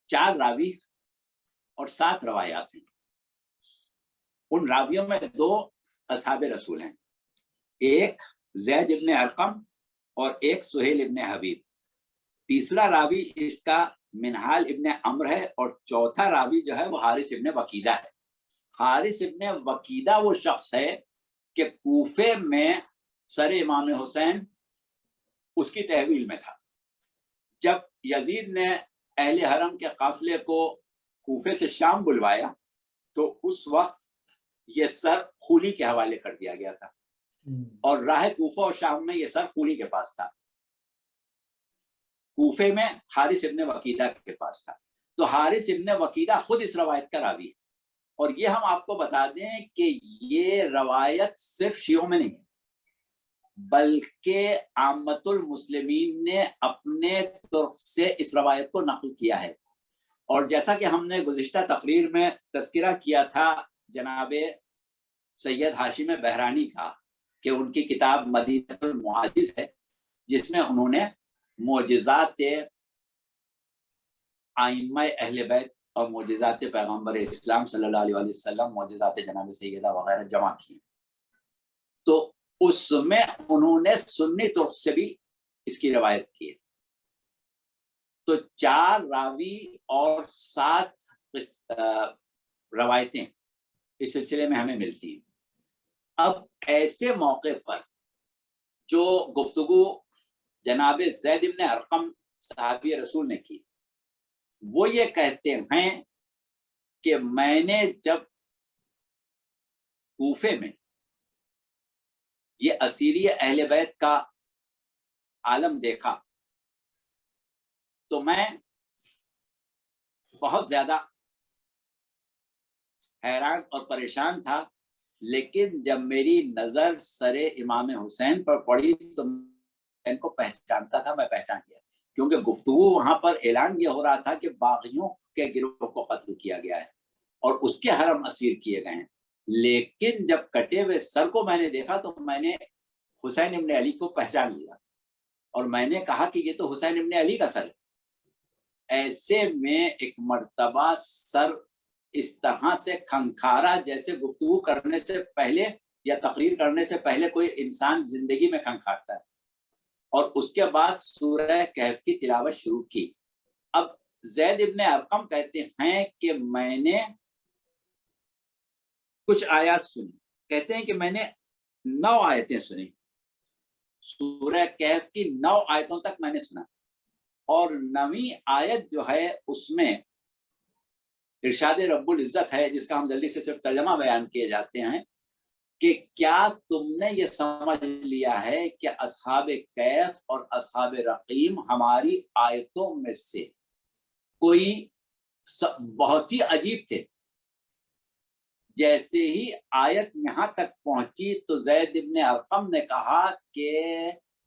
4 راوی اور 7 روایات ہیں. ان راویوں میں 2 اصحاب رسول ہیں, ایک زید ابن ارقم اور ایک سہیل ابن حبیب. تیسرا راوی اس کا منہال ابن عمرو ہے, اور چوتھا راوی جو ہے وہ حارث ابن وقیدہ ہے. حارث ابن وقیدہ وہ شخص ہے کہ کوفے میں سر امام حسین اس کی تحویل میں تھا. جب یزید نے اہل حرم کے قافلے کو کوفے سے شام بلوایا تو اس وقت یہ سر خولی کے حوالے کر دیا گیا تھا, اور راہ کوفہ اور شام میں یہ سر خولی کے پاس تھا. کوفے میں حارث ابن وقیدہ کے پاس تھا. تو حارث ابن وقیدہ خود اس روایت کا راوی ہے. اور یہ ہم آپ کو بتا دیں کہ یہ روایت صرف شیعوں میں نہیں ہے, بلکہ عامت المسلمین نے اپنے طرف سے اس روایت کو نقل کیا ہے. اور جیسا کہ ہم نے گزشتہ تقریر میں تذکرہ کیا تھا جناب سید ہاشم بہرانی کا کہ ان کی کتاب مدینہ المعاجز ہے, جس میں انہوں نے معجزات ائمہ اہل بیت اور معجزات پیغمبر اسلام صلی اللہ علیہ وسلم، معجزات جناب سیدہ وغیرہ جمع کیے، تو اس میں انہوں نے سنی طرق سے بھی اس کی روایت کی ہے۔ تو 4 راوی اور 7 روایتیں اس سلسلے میں ہمیں ملتی ہیں۔ اب ایسے موقع پر جو گفتگو جناب زید بن ارقم صحابی رسول نے کی، وہ یہ کہتے ہیں کہ میں نے جب کوفے میں یہ اسیری اہل بیت کا عالم دیکھا تو میں بہت زیادہ حیران اور پریشان تھا، لیکن جب میری نظر سر امام حسین پر پڑی تو میں ان کو پہچانتا تھا، میں پہچان گیا، کیونکہ گفتگو وہاں پر اعلان یہ ہو رہا تھا کہ باغیوں کے گروہ کو قتل کیا گیا ہے اور اس کے حرم اسیر کیے گئے ہیں۔ لیکن جب کٹے ہوئے سر کو میں نے دیکھا تو میں نے حسین ابن علی کو پہچان لیا اور میں نے کہا کہ یہ تو حسین ابن علی کا سر ہے۔ ایسے میں ایک مرتبہ سر اس طرح سے کھنکھارا جیسے گفتگو کرنے سے پہلے یا تقریر کرنے سے پہلے کوئی انسان زندگی میں کھنکھارتا ہے، اور اس کے بعد سورہ کہف کی تلاوت شروع کی۔ اب زید ابن ارقم کہتے ہیں کہ میں نے کچھ آیات سنی، کہتے ہیں کہ میں نے 9 آیتیں سنی، سورہ کہف کی 9 آیتوں تک میں نے سنا، اور 9ویں آیت جو ہے اس میں ارشاد رب العزت ہے، جس کا ہم جلدی سے صرف ترجمہ بیان کیے جاتے ہیں کہ کیا تم نے یہ سمجھ لیا ہے کہ اصحاب کہف اور اصحاب رقیم ہماری آیتوں میں سے کوئی بہت ہی عجیب تھے۔ جیسے ہی آیت یہاں تک پہنچی تو زید ابن ارقم نے کہا کہ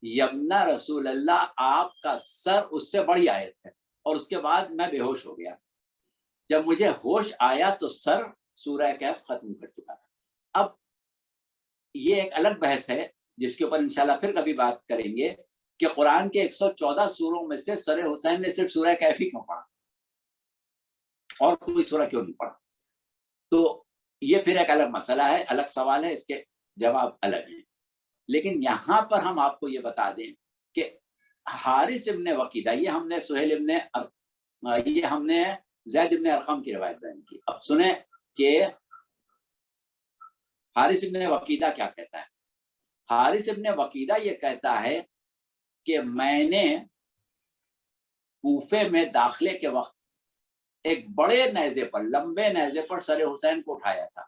یبنا رسول اللہ، آپ کا سر اس سے بڑی آیت ہے، اور اس کے بعد میں بے ہوش ہو گیا۔ جب مجھے ہوش آیا تو سر سورہ کہف ختم کر چکا تھا۔ اب یہ ایک الگ بحث ہے جس کے اوپر انشاءاللہ پھر کبھی بات کریں گے کہ قرآن کے 114 سوروں میں سے سر حسین نے صرف سورہ کہف ہی کیوں پڑھا اور کوئی سورہ کیوں نہیں پڑھا؟ تو یہ پھر ایک الگ مسئلہ ہے، الگ سوال ہے، اس کے جواب الگ ہیں۔ لیکن یہاں پر ہم آپ کو یہ بتا دیں کہ حارث ابن وقیدہ، یہ ہم نے سہیل یہ ہم نے زید ابن ارقم کی روایت بیان کی۔ اب سنیں کہ حارث ابن وقیدہ کیا کہتا ہے۔ حارث ابن وقیدہ یہ کہتا ہے کہ میں نے کوفے میں داخلے کے وقت ایک بڑے نیزے پر، لمبے نیزے پر سر حسین کو اٹھایا تھا،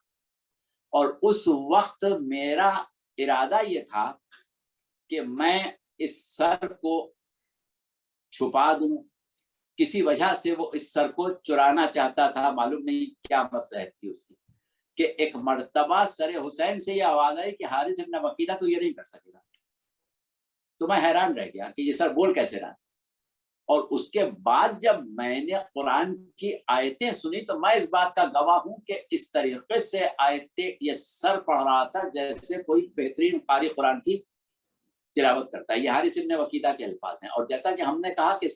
اور اس وقت میرا ارادہ یہ تھا کہ میں اس سر کو چھپا دوں، کسی وجہ سے وہ اس سر کو چرانا چاہتا تھا، معلوم نہیں کیا مصلحت تھی اس کی، کہ ایک مرتبہ سر حسین سے یہ آواز آئی کہ حارث ابن وقیدہ تو یہ نہیں کر سکے گا۔ تو میں حیران رہ گیا کہ یہ سر بول کیسے رہا، اور اس کے بعد جب میں نے قرآن کی آیتیں سنی تو میں اس بات کا گواہ ہوں کہ اس طریقے سے آیتیں یہ سر پڑھ رہا تھا جیسے کوئی بہترین قاری قرآن کی تلاوت کرتا ہے۔ یہ حارث ابن وقیدہ کے الفاظ ہیں، اور جیسا کہ ہم نے کہا کہ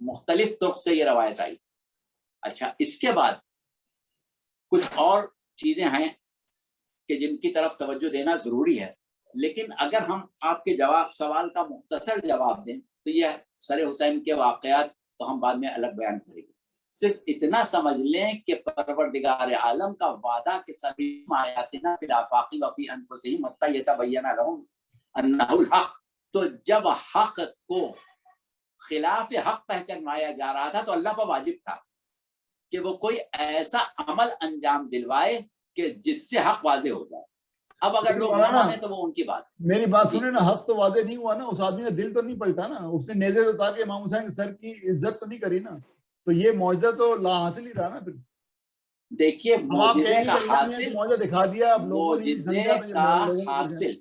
مختلف طرق سے یہ روایت آئی۔ اچھا، اس کے بعد کچھ اور چیزیں ہیں کہ جن کی طرف توجہ دینا ضروری ہے، لیکن اگر ہم آپ کے سوال کا مختصر جواب دیں تو یہ سر حسین کے واقعات تو ہم بعد میں الگ بیان کریں گے۔ صرف اتنا سمجھ لیں کہ پروردگار عالم کا وعدہ کہ سبھی آیاتنا فی الآفاق وفی انفسہم حتی یتبین لہم انہ الحق، تو جب حق کو خلاف حق پہچانوایا جا رہا تھا تو اللہ پر واجب تھا کہ وہ کوئی ایسا عمل انجام دلوائے کہ جس سے حق واضح ہو جائے۔ اب اگر لوگ نہ مانیں تو وہ ان کی بات۔ میری بات سنیں نا، حق تو واضح نہیں ہوا نا، اس آدمی کا دل تو نہیں پلٹا نا، اس نے نیزے اتار کے امام حسین کے سر کی عزت تو نہیں کری نا، تو یہ معجزہ تو لا حاصل ہی رہا نا۔ پھر دیکھیے معجزے کا حاصل، معجزہ دکھا دیا، اب لوگوں نے معجزے کا حاصل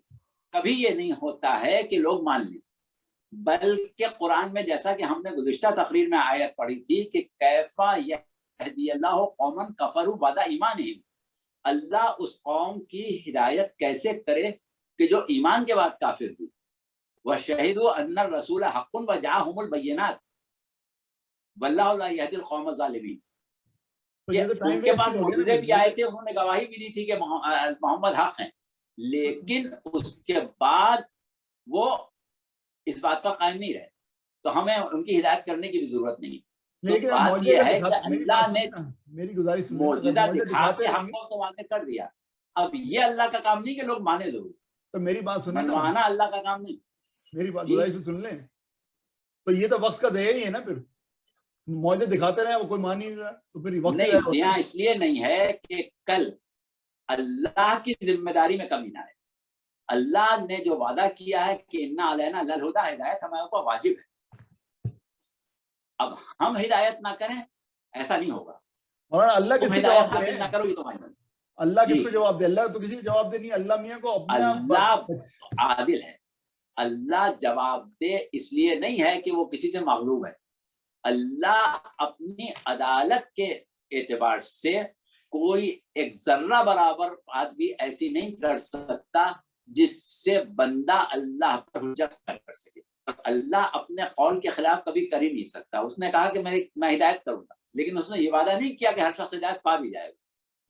کبھی یہ نہیں ہوتا ہے کہ لوگ مان لیں، بلکہ قرآن میں جیسا کہ ہم نے گزشتہ تقریر میں آیت پڑھی تھی کہ کیفا یہدی اللہ قوما کفروا بعد ایمانہم، اللہ اس قوم کی ہدایت کیسے کرے کہ جو ایمان کے بعد کافر ہوئی۔ وشہدوا ان الرسول حق وجاءہم البینات واللہ لا یہدی القوم الظالمین، ان کے پاس معجزے بھی آئے تھے, انہوں نے گواہی بھی دی تھی کہ محمد حق ہیں, لیکن اس کے بعد وہ اس بات پر قائم نہیں رہے. تو ہمیں ان کی ہدایت کرنے کی بھی ضرورت نہیں. لیکن بات یہ ہے کہ اللہ نے میری گزارش معجزہ دکھا کے حق کو واقع کر دیا. اب یہ اللہ کا کام نہیں کہ لوگ مانے ضرور, تو میری بات سنیں, منوانا اللہ کا کام نہیں. میری بات گزارش سن لیں, تو یہ تو وقت کا ضیاع ہی ہے نا. پھر معجزے دکھاتے رہے, وہ کوئی مان نہیں رہا, تو پھر وقت نہیں. ضیاع اس لیے نہیں ہے کہ کل اللہ کی ذمہ داری میں کمی نہ آئے. اللہ نے جو وعدہ کیا ہے کہ انا علینا للہدیٰ, ہدایت ہمارے اوپر واجب ہے. اب ہم ہدایت نہ کریں ایسا نہیں ہوگا. اور اللہ کس کو ہدایت حاصل نہ کرو, یہ تمہاری مرضی. اللہ کس کو جواب دے؟ اللہ تو کسی کو جواب دے نہیں. اللہ میاں کو اللہ عادل ہے. اللہ جواب دے اس لیے نہیں ہے کہ وہ کسی سے مغلوب ہے. اللہ اپنی عدالت کے اعتبار سے کوئی ایک ذرہ برابر بات بھی ایسی نہیں کر سکتا جس سے بندہ اللہ پر حجت کر سکے. اللہ اپنے قول کے خلاف کبھی کر ہی نہیں سکتا. اس نے کہا کہ میں ہدایت کروں گا, لیکن اس نے یہ وعدہ نہیں کیا کہ ہر شخص ہدایت پا بھی جائے گا.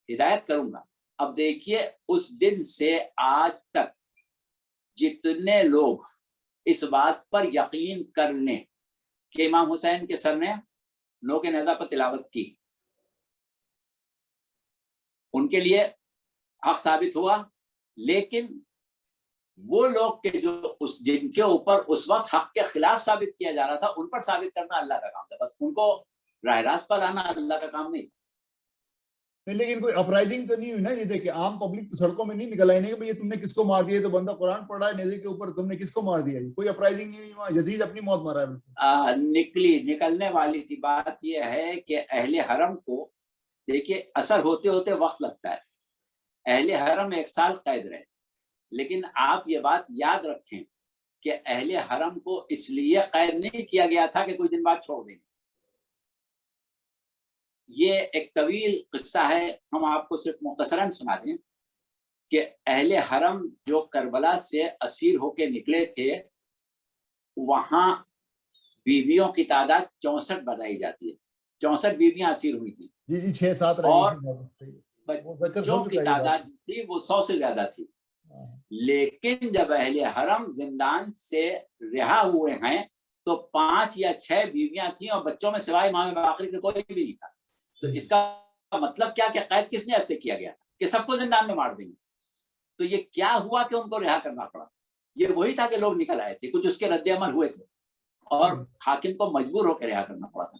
ہدایت کروں گا. اب دیکھیے اس دن سے آج تک جتنے لوگ اس بات پر یقین کر لیں کہ امام حسین کے سر نے نو کے نیزہ پر تلاوت کی, ان کے لیے حق ثابت ہوا. لیکن وہ لوگ کے جو جن کے اوپر اس وقت حق کے خلاف ثابت کیا جا رہا تھا, ان پر ثابت کرنا اللہ کا کام تھا. بس ان کو راہ راست پر لانا اللہ کا کام نہیں. لیکن کوئی اپرائزنگ تو نہیں ہوئی نا. یہ دیکھیں عام پبلک تو سڑکوں میں نہیں نکل آئی نہیں کہ بھئی تم نے کس کو مار دیا, تو بندہ قرآن پڑھ رہا ہے نیزے کے اوپر, تم نے کس کو مار دیا. کوئی اپرائزنگ نہیں ہوئی. یزید اپنی موت مارا ہے. نکلنے والی تھی. بات یہ ہے کہ اہل حرم کو دیکھیے اثر ہوتے ہوتے وقت لگتا ہے. اہل حرم 1 سال قید رہے, لیکن آپ یہ بات یاد رکھیں کہ اہل حرم کو اس لیے قید نہیں کیا گیا تھا کہ کوئی دن بعد چھوڑ دیں. یہ ایک طویل قصہ ہے, ہم آپ کو صرف مختصراً سنا دیں کہ اہل حرم جو کربلا سے اسیر ہو کے نکلے تھے, وہاں بیویوں کی تعداد 64 بتائی جاتی ہے. 64 بیویاں اسیر ہوئی تھی. جی 6-7 اور بچوں کی تعداد تھی وہ 100 سے زیادہ تھی. لیکن جب اہل حرم زندان سے رہا ہوئے ہیں تو 5 یا 6 بیویاں تھیں, اور بچوں میں سوائے امام باقر کے کوئی بھی نہیں تھا. تو اس کا مطلب کیا کہ قید کس نے ایسے کیا گیا کہ سب کو زندان میں مار دیں گے. تو یہ کیا ہوا کہ ان کو رہا کرنا پڑا. یہ وہی تھا کہ لوگ نکل آئے تھے, کچھ اس کے رد عمل ہوئے تھے, اور حاکم کو مجبور ہو کے رہا کرنا پڑا تھا.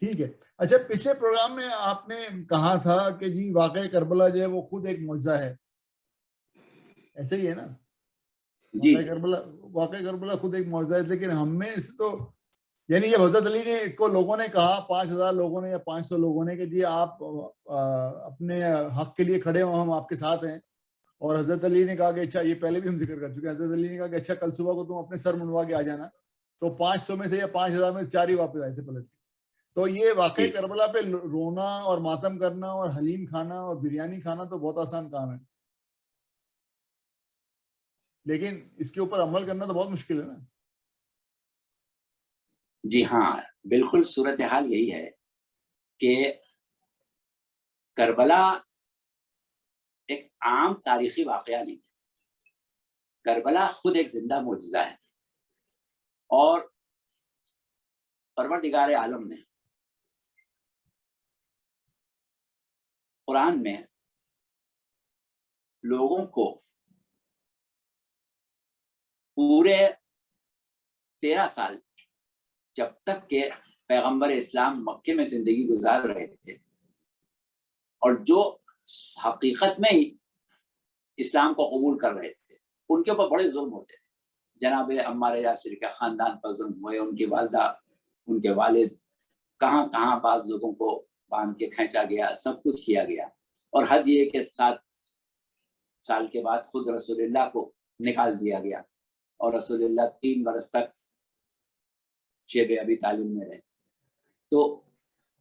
ٹھیک ہے. اچھا, پچھلے پروگرام میں آپ نے کہا تھا کہ جی واقعہ کربلا جو ہے وہ خود ایک معجزہ ہے, ایسے ہی ہے نا؟ جی واقعہ کربلا خود ایک معجزہ ہے. لیکن ہم میں اس تو یعنی یہ حضرت علی نے کو لوگوں نے کہا, 5000 لوگوں نے یا 500 لوگوں نے, کہ جی آپ اپنے حق کے لیے کھڑے ہو, ہم آپ کے ساتھ ہیں. اور حضرت علی نے کہا کہ اچھا, یہ پہلے بھی ہم ذکر کر چکے ہیں, حضرت علی نے کہا کہ اچھا کل صبح کو تم اپنے سر منڈوا کے آ جانا. تو 500 میں سے یا 5000 میں 4 ہی واپس آئے تھے پلٹ کے. تو یہ واقعہ کربلا پہ رونا اور ماتم کرنا اور حلیم کھانا اور بریانی کھانا تو بہت آسان کام ہے, لیکن اس کے اوپر عمل کرنا تو بہت مشکل ہے نا. جی ہاں, بالکل صورتحال یہی ہے کہ کربلا ایک عام تاریخی واقعہ نہیں ہے. کربلا خود ایک زندہ معجزہ ہے, اور پروردگار عالم نے قرآن میں لوگوں کو پورے 13 سال جب تک کہ پیغمبر اسلام مکے میں زندگی گزار رہے تھے, اور جو حقیقت میں اسلام کو قبول کر رہے تھے, ان کے اوپر بڑے ظلم ہوتے تھے. جناب عمار یاسر کے خاندان پر ظلم ہوئے, ان کی والدہ, ان کے والد, کہاں کہاں بعض لوگوں کو باندھ کے کھینچا گیا, سب کچھ کیا گیا. اور حد یہ کہ 7 سال کے بعد خود رسول اللہ کو نکال دیا گیا, اور رسول اللہ 3 برس تک شیب ابی طالب میں رہے. تو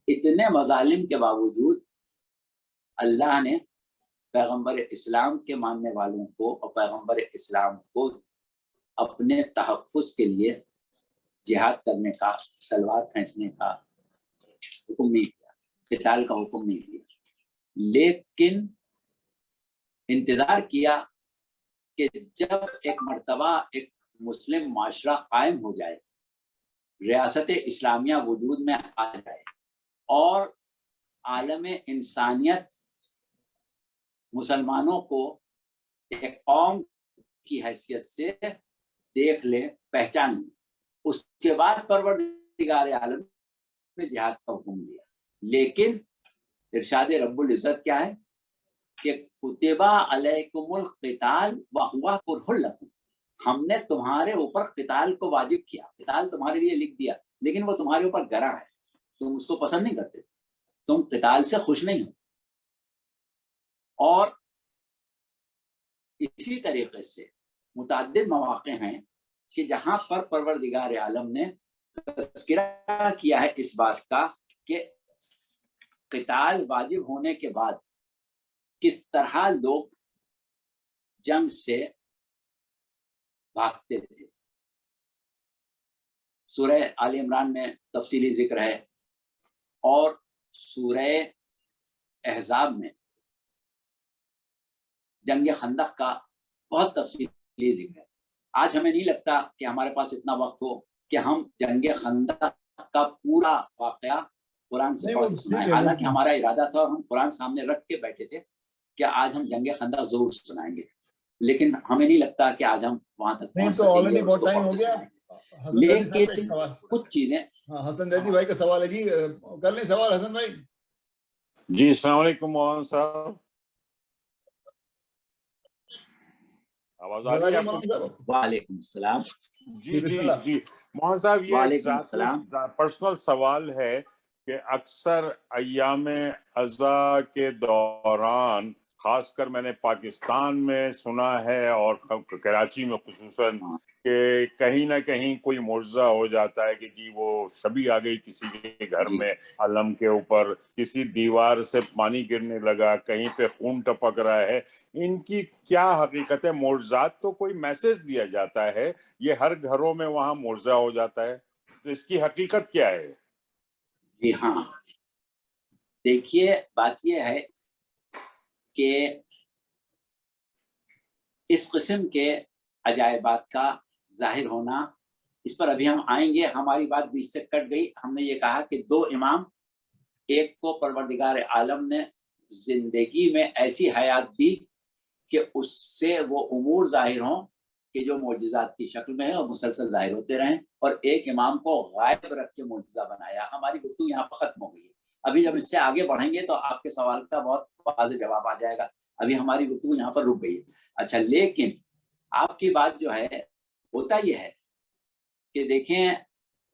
اتنے مظالم کے باوجود اللہ نے پیغمبر اسلام کے ماننے والوں کو اور پیغمبر اسلام کو اپنے تحفظ کے لیے جہاد کرنے کا, تلوار کھینچنے کا حکم نہیں کیا. قتال کا حکم نہیں دیا، لیکن انتظار کیا کہ جب ایک مرتبہ ایک مسلم معاشرہ قائم ہو جائے، ریاست اسلامیہ وجود میں آ جائے اور عالم انسانیت مسلمانوں کو ایک قوم کی حیثیت سے دیکھ لے، پہچان لے، اس کے بعد پروردگار عالم نے جہاد کا حکم دیا۔ لیکن ارشاد رب العزت کیا ہے کہ کتبہ علیکم القتال وہو کرہ لکم، ہم نے تمہارے اوپر قتال کو واجب کیا، قتال تمہارے لیے لکھ دیا، لیکن وہ تمہارے اوپر گرا ہے، تم اس کو پسند نہیں کرتے، تم قتال سے خوش نہیں ہو۔ اور اسی طریقے سے متعدد مواقع ہیں کہ جہاں پر پروردگار عالم نے تذکرہ کیا ہے اس بات کا کہ قتال واجب ہونے کے بعد کس طرح لوگ جنگ سے بھاگتے تھے۔ سورہ آل عمران میں تفصیلی ذکر ہے اور سورہ احزاب میں جنگ خندق کا بہت تفصیلی ذکر ہے۔ آج ہمیں نہیں لگتا کہ ہمارے پاس اتنا وقت ہو کہ ہم جنگ خندق کا پورا واقعہ قرآن سے پڑھ سنائیں، حالانکہ ہمارا ارادہ تھا اور ہم قرآن سامنے رکھ کے بیٹھے تھے کہ آج ہم جنگ خندق ضرور سنائیں گے، لیکن ہمیں نہیں لگتا کہ آج ہم وہاں تک پہنچ سکیں گے۔ بہت ٹائم ہو گیا، لیکن کچھ چیزیں حسن دیدی بھائی کا سوال ہے جی، کر لیں سوال حسن بھائی۔ جی السلام علیکم مولانا صاحب، آواز آ رہی ہے آپ کو؟ وعلیکم السلام۔ جی مولانا صاحب، یہ ایک ذاتی پرسنل سوال ہے کہ اکثر ایام عزا کے دوران، خاص کر میں نے پاکستان میں سنا ہے اور کراچی میں خصوصاً، کہ کہیں نہ کہیں کوئی معجزہ ہو جاتا ہے کہ جی وہ شبی آ گئی کسی کے گھر میں، علم کے اوپر کسی دیوار سے پانی گرنے لگا، کہیں پہ خون ٹپک رہا ہے۔ ان کی کیا حقیقت ہے؟ معجزات تو کوئی میسج دیا جاتا ہے، یہ ہر گھروں میں وہاں معجزہ ہو جاتا ہے، تو اس کی حقیقت کیا ہے؟ جی ہاں، دیکھیے بات یہ ہے کہ اس قسم کے عجائبات کا ظاہر ہونا، اس پر ابھی ہم آئیں گے، ہماری بات بیچ سے کٹ گئی۔ ہم نے یہ کہا کہ دو امام، ایک کو پروردگار عالم نے زندگی میں ایسی حیات دی کہ اس سے وہ امور ظاہر ہوں کہ جو معجزات کی شکل میں ہیں اور مسلسل ظاہر ہوتے رہیں، اور ایک امام کو غائب رکھ کے معجزہ بنایا۔ ہماری گفتگو یہاں پر ختم ہو گئی ہے، ابھی جب اس سے آگے بڑھیں گے تو آپ کے سوال کا بہت واضح جواب آ جائے گا، ابھی ہماری گفتگو یہاں پر رک گئی ہے۔ اچھا، لیکن آپ کی بات جو ہے، ہوتا یہ ہے کہ دیکھیں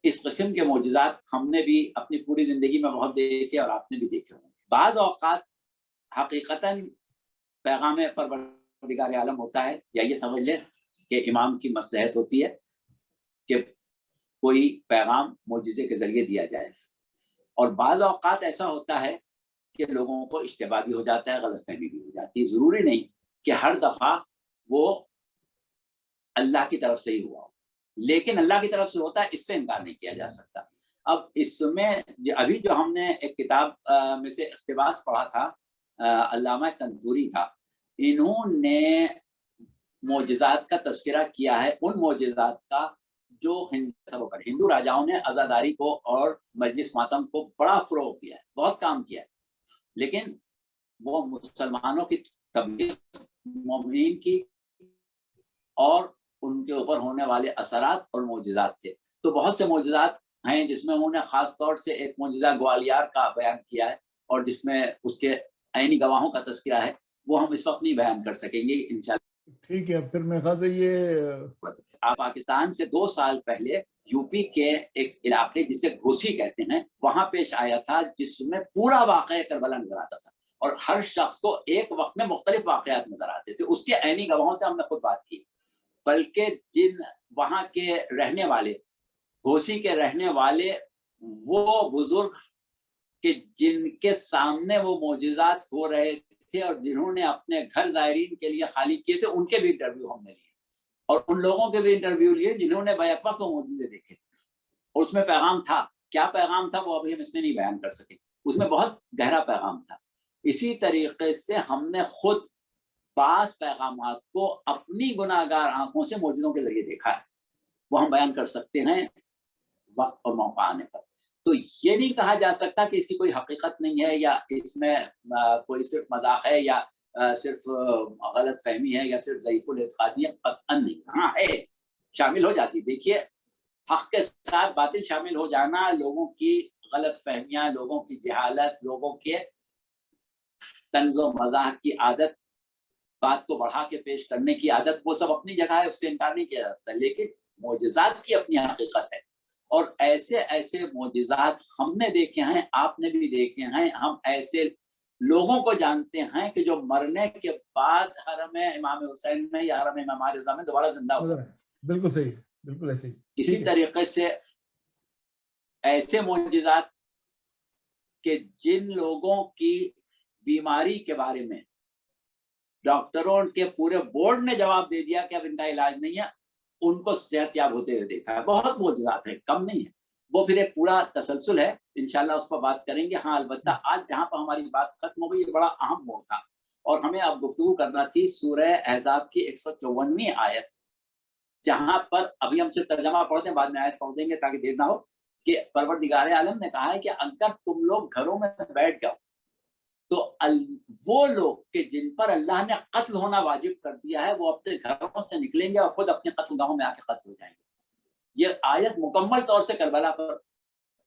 اس قسم کے معجزات ہم نے بھی اپنی پوری زندگی میں بہت دیکھے اور آپ نے بھی دیکھے ہوں۔ بعض اوقات حقیقتاً پیغام پروردگار عالم ہوتا ہے، یا یہ سمجھ لیں کہ امام کی مصلحت ہوتی ہے کہ کوئی پیغام معجزے کے ذریعے دیا جائے، اور بعض اوقات ایسا ہوتا ہے کہ لوگوں کو اشتباہ بھی ہو جاتا ہے، غلط فہمی بھی ہو جاتی ہے۔ ضروری نہیں کہ ہر دفعہ وہ اللہ کی طرف سے ہی ہوا ہو، لیکن اللہ کی طرف سے ہوتا ہے، اس سے انکار نہیں کیا جا سکتا۔ اب اس میں ابھی جو ہم نے ایک کتاب میں سے اقتباس پڑھا تھا، علامہ کنتوری تھا، انہوں نے معجزات کا تذکرہ کیا ہے، ان معجزات کا جو ہندو راجاؤں نے عزاداری کو اور مجلس ماتم کو بڑا فروغ دیا ہے، بہت کام کیا ہے، لیکن وہ مسلمانوں کی تبلیغ، مومنین کی اور ان کے اوپر ہونے والے اثرات اور معجزات تھے۔ تو بہت سے معجزات ہیں جس میں انہوں نے خاص طور سے ایک معجزہ گوالیار کا بیان کیا ہے، اور جس میں اس کے عینی گواہوں کا تذکرہ ہے، وہ ہم اس وقت نہیں بیان کر سکیں گے انشاءاللہ۔ ٹھیک ہے، پھر میں خیال سے یہ آپ پاکستان سے 2 سال پہلے یو پی کے ایک علاقے جسے گھوسی کہتے ہیں، وہاں پیش آیا تھا، جس میں پورا واقعہ کربلا نظر آتا تھا، اور ہر شخص کو ایک وقت میں مختلف واقعات نظر آتے تھے۔ اس کے عینی گواہوں سے ہم نے خود بات کی، بلکہ جن وہاں کے رہنے والے، گھوسی کے رہنے والے وہ بزرگ کہ جن کے سامنے وہ معجزات ہو رہے تھے اور جنہوں نے اپنے گھر زائرین کے لیے خالی کیے تھے، ان کے بھی انٹرویو ہم نے لیے، اور ان لوگوں کے بھی انٹرویو لیے جنہوں نے بیک وقت وہ معجزے دیکھے، اور اس میں پیغام تھا۔ کیا پیغام تھا وہ ابھی ہم اس میں نہیں بیان کر سکے، اس میں بہت گہرا پیغام تھا. اسی طریقے سے ہم نے خود بعض پیغامات کو اپنی گناہگار آنکھوں سے معجزوں کے ذریعے دیکھا ہے, وہ ہم بیان کر سکتے ہیں وقت اور موقع آنے پر. تو یہ نہیں کہا جا سکتا کہ اس کی کوئی حقیقت نہیں ہے, یا اس میں کوئی صرف مذاق ہے, یا صرف غلط فہمی ہے, یا صرف ضعیف الاعتقادی ہے. قطعاً نہیں, ہاں ہے, شامل ہو جاتی. دیکھیے حق کے ساتھ باطل شامل ہو جانا, لوگوں کی غلط فہمیاں, لوگوں کی جہالت, لوگوں کے طنز و مزاح کی عادت, بات کو بڑھا کے پیش کرنے کی عادت, وہ سب اپنی جگہ ہے, اس سے انکار نہیں کیا جاتا. لیکن معجزات کی اپنی حقیقت ہے, اور ایسے ایسے معجزات ہم نے دیکھے ہیں, آپ نے بھی دیکھے ہیں. ہم ایسے لوگوں کو جانتے ہیں کہ جو مرنے کے بعد حرم امام حسین میں یا حرم امام رضا میں دوبارہ زندہ ہو. بالکل صحیح, بالکل ایسے ہی. اسی طریقے سے ایسے معجزات کہ جن لوگوں کی بیماری کے بارے میں ڈاکٹروں کے پورے بورڈ نے جواب دے دیا کہ اب ان کا علاج نہیں ہے, ان کو صحت یاب ہوتے ہوئے دیکھا ہے. بہت معجزات ہیں, کم نہیں ہے. وہ پھر ایک پورا تسلسل ہے, انشاءاللہ اس پر بات کریں گے. ہاں البتہ آج جہاں پر ہماری بات ختم ہو گئی, یہ بڑا اہم موڑ تھا, اور ہمیں اب گفتگو کرنا تھی سورہ احزاب کی 154ویں آیت, جہاں پر ابھی ہم صرف ترجمہ پڑھتے ہیں, بعد میں آیت پڑھ دیں گے تاکہ دیر نہ ہو. کہ پروردگار عالم نے کہا ہے کہ اگر تم لوگ گھروں میں بیٹھ جاؤ تو وہ لوگ کہ جن پر اللہ نے قتل ہونا واجب کر دیا ہے, وہ اپنے گھروں سے نکلیں گے اور خود اپنے قتل گاہوں میں آ کے قتل ہو جائیں گے. یہ آیت مکمل طور سے کربلا پر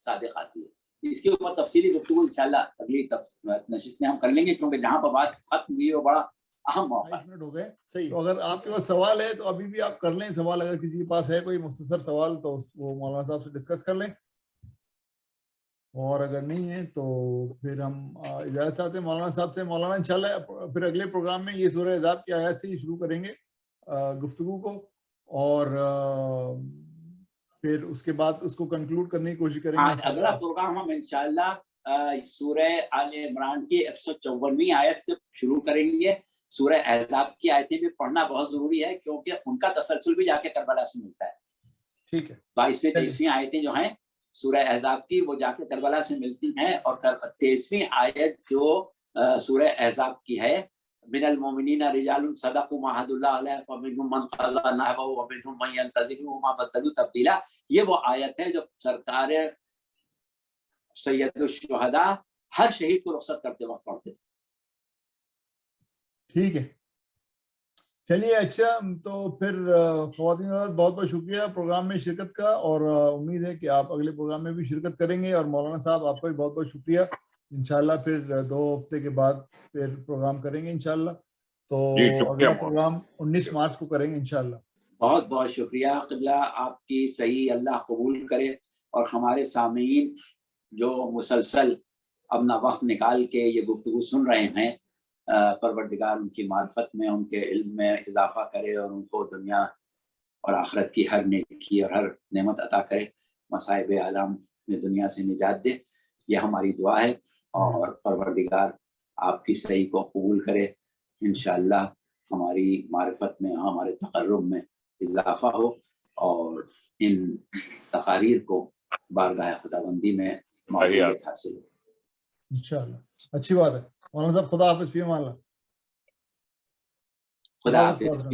صادق آتی ہے. اس کے اوپر تفصیلی گفتگو انشاءاللہ اگلی نشست میں ہم کر لیں گے, کیونکہ جہاں پر بات ختم ہوئی وہ بڑا اہم موقع ہے. ہو گئے صحیح. تو اگر آپ کے پاس سوال ہے تو ابھی بھی آپ کر لیں سوال, اگر کسی کے پاس ہے کوئی مختصر سوال تو وہ مولانا صاحب سے ڈسکس کر لیں, اور اگر نہیں ہے تو پھر ہم اجازت چاہتے ہیں مولانا صاحب سے. مولانا انشاءاللہ پھر اگلے پروگرام میں یہ سورہ احزاب کی آیات سے ہی شروع کریں گے گفتگو کو, اور پھر اس کے بعد اس کو کنکلوڈ کرنے کی کوشش کریں گے. اگلا پروگرام ہم انشاءاللہ سورہ آل عمران کی 154ویں آیت سے شروع کریں گے. سورہ احزاب کی آیتیں بھی پڑھنا بہت ضروری ہے, کیونکہ ان کا تسلسل بھی جا کے کربلا سے ملتا ہے. ٹھیک ہے, 22ویں 23ویں آیتیں جو ہیں سورہ احزاب کی, وہ جا کے کربلا سے ملتی ہیں. اور 23ویں آیت جو سورہ احزاب کی ہے, من المؤمنین رجال صدقوا ما عهد الله علیہ فمنهم من قضى نحبه ومنهم من ينتظر وما بدلوا تبدیلا. یہ وہ آیت ہے جو سرکار سید الشہداء ہر شہید کو رخصت کرتے وقت پڑھتے. ٹھیک ہے, چلیے اچھا. تو پھر خواتین بہت بہت شکریہ پروگرام میں شرکت کا, اور امید ہے کہ آپ اگلے پروگرام میں بھی شرکت کریں گے. اور مولانا صاحب آپ کا بھی بہت بہت شکریہ. انشاءاللہ پھر 2 ہفتے کے بعد پھر پروگرام کریں گے انشاءاللہ. تو اگلا پروگرام 19 مارچ کو کریں گے انشاءاللہ. بہت بہت شکریہ قبلہ, آپ کی صحیح اللہ قبول کرے. اور ہمارے سامعین جو مسلسل اپنا وقت نکال کے یہ گفتگو سن رہے ہیں, پروردگار ان کی معرفت میں, ان کے علم میں اضافہ کرے, اور ان کو دنیا اور آخرت کی ہر نیکی اور ہر نعمت عطا کرے, مصائب عالم میں دنیا سے نجات دے. یہ ہماری دعا ہے, اور پروردگار آپ کی صحیح کو قبول کرے. انشاءاللہ ہماری معرفت میں, ہمارے تقرب میں اضافہ ہو, اور ان تقاریر کو بارگاہ خداوندی میں معیت حاصل ہو انشاءاللہ. اچھی بات ہے مولانا صاحب, خدا حافظ, فی امان اللہ. خدا حافظ.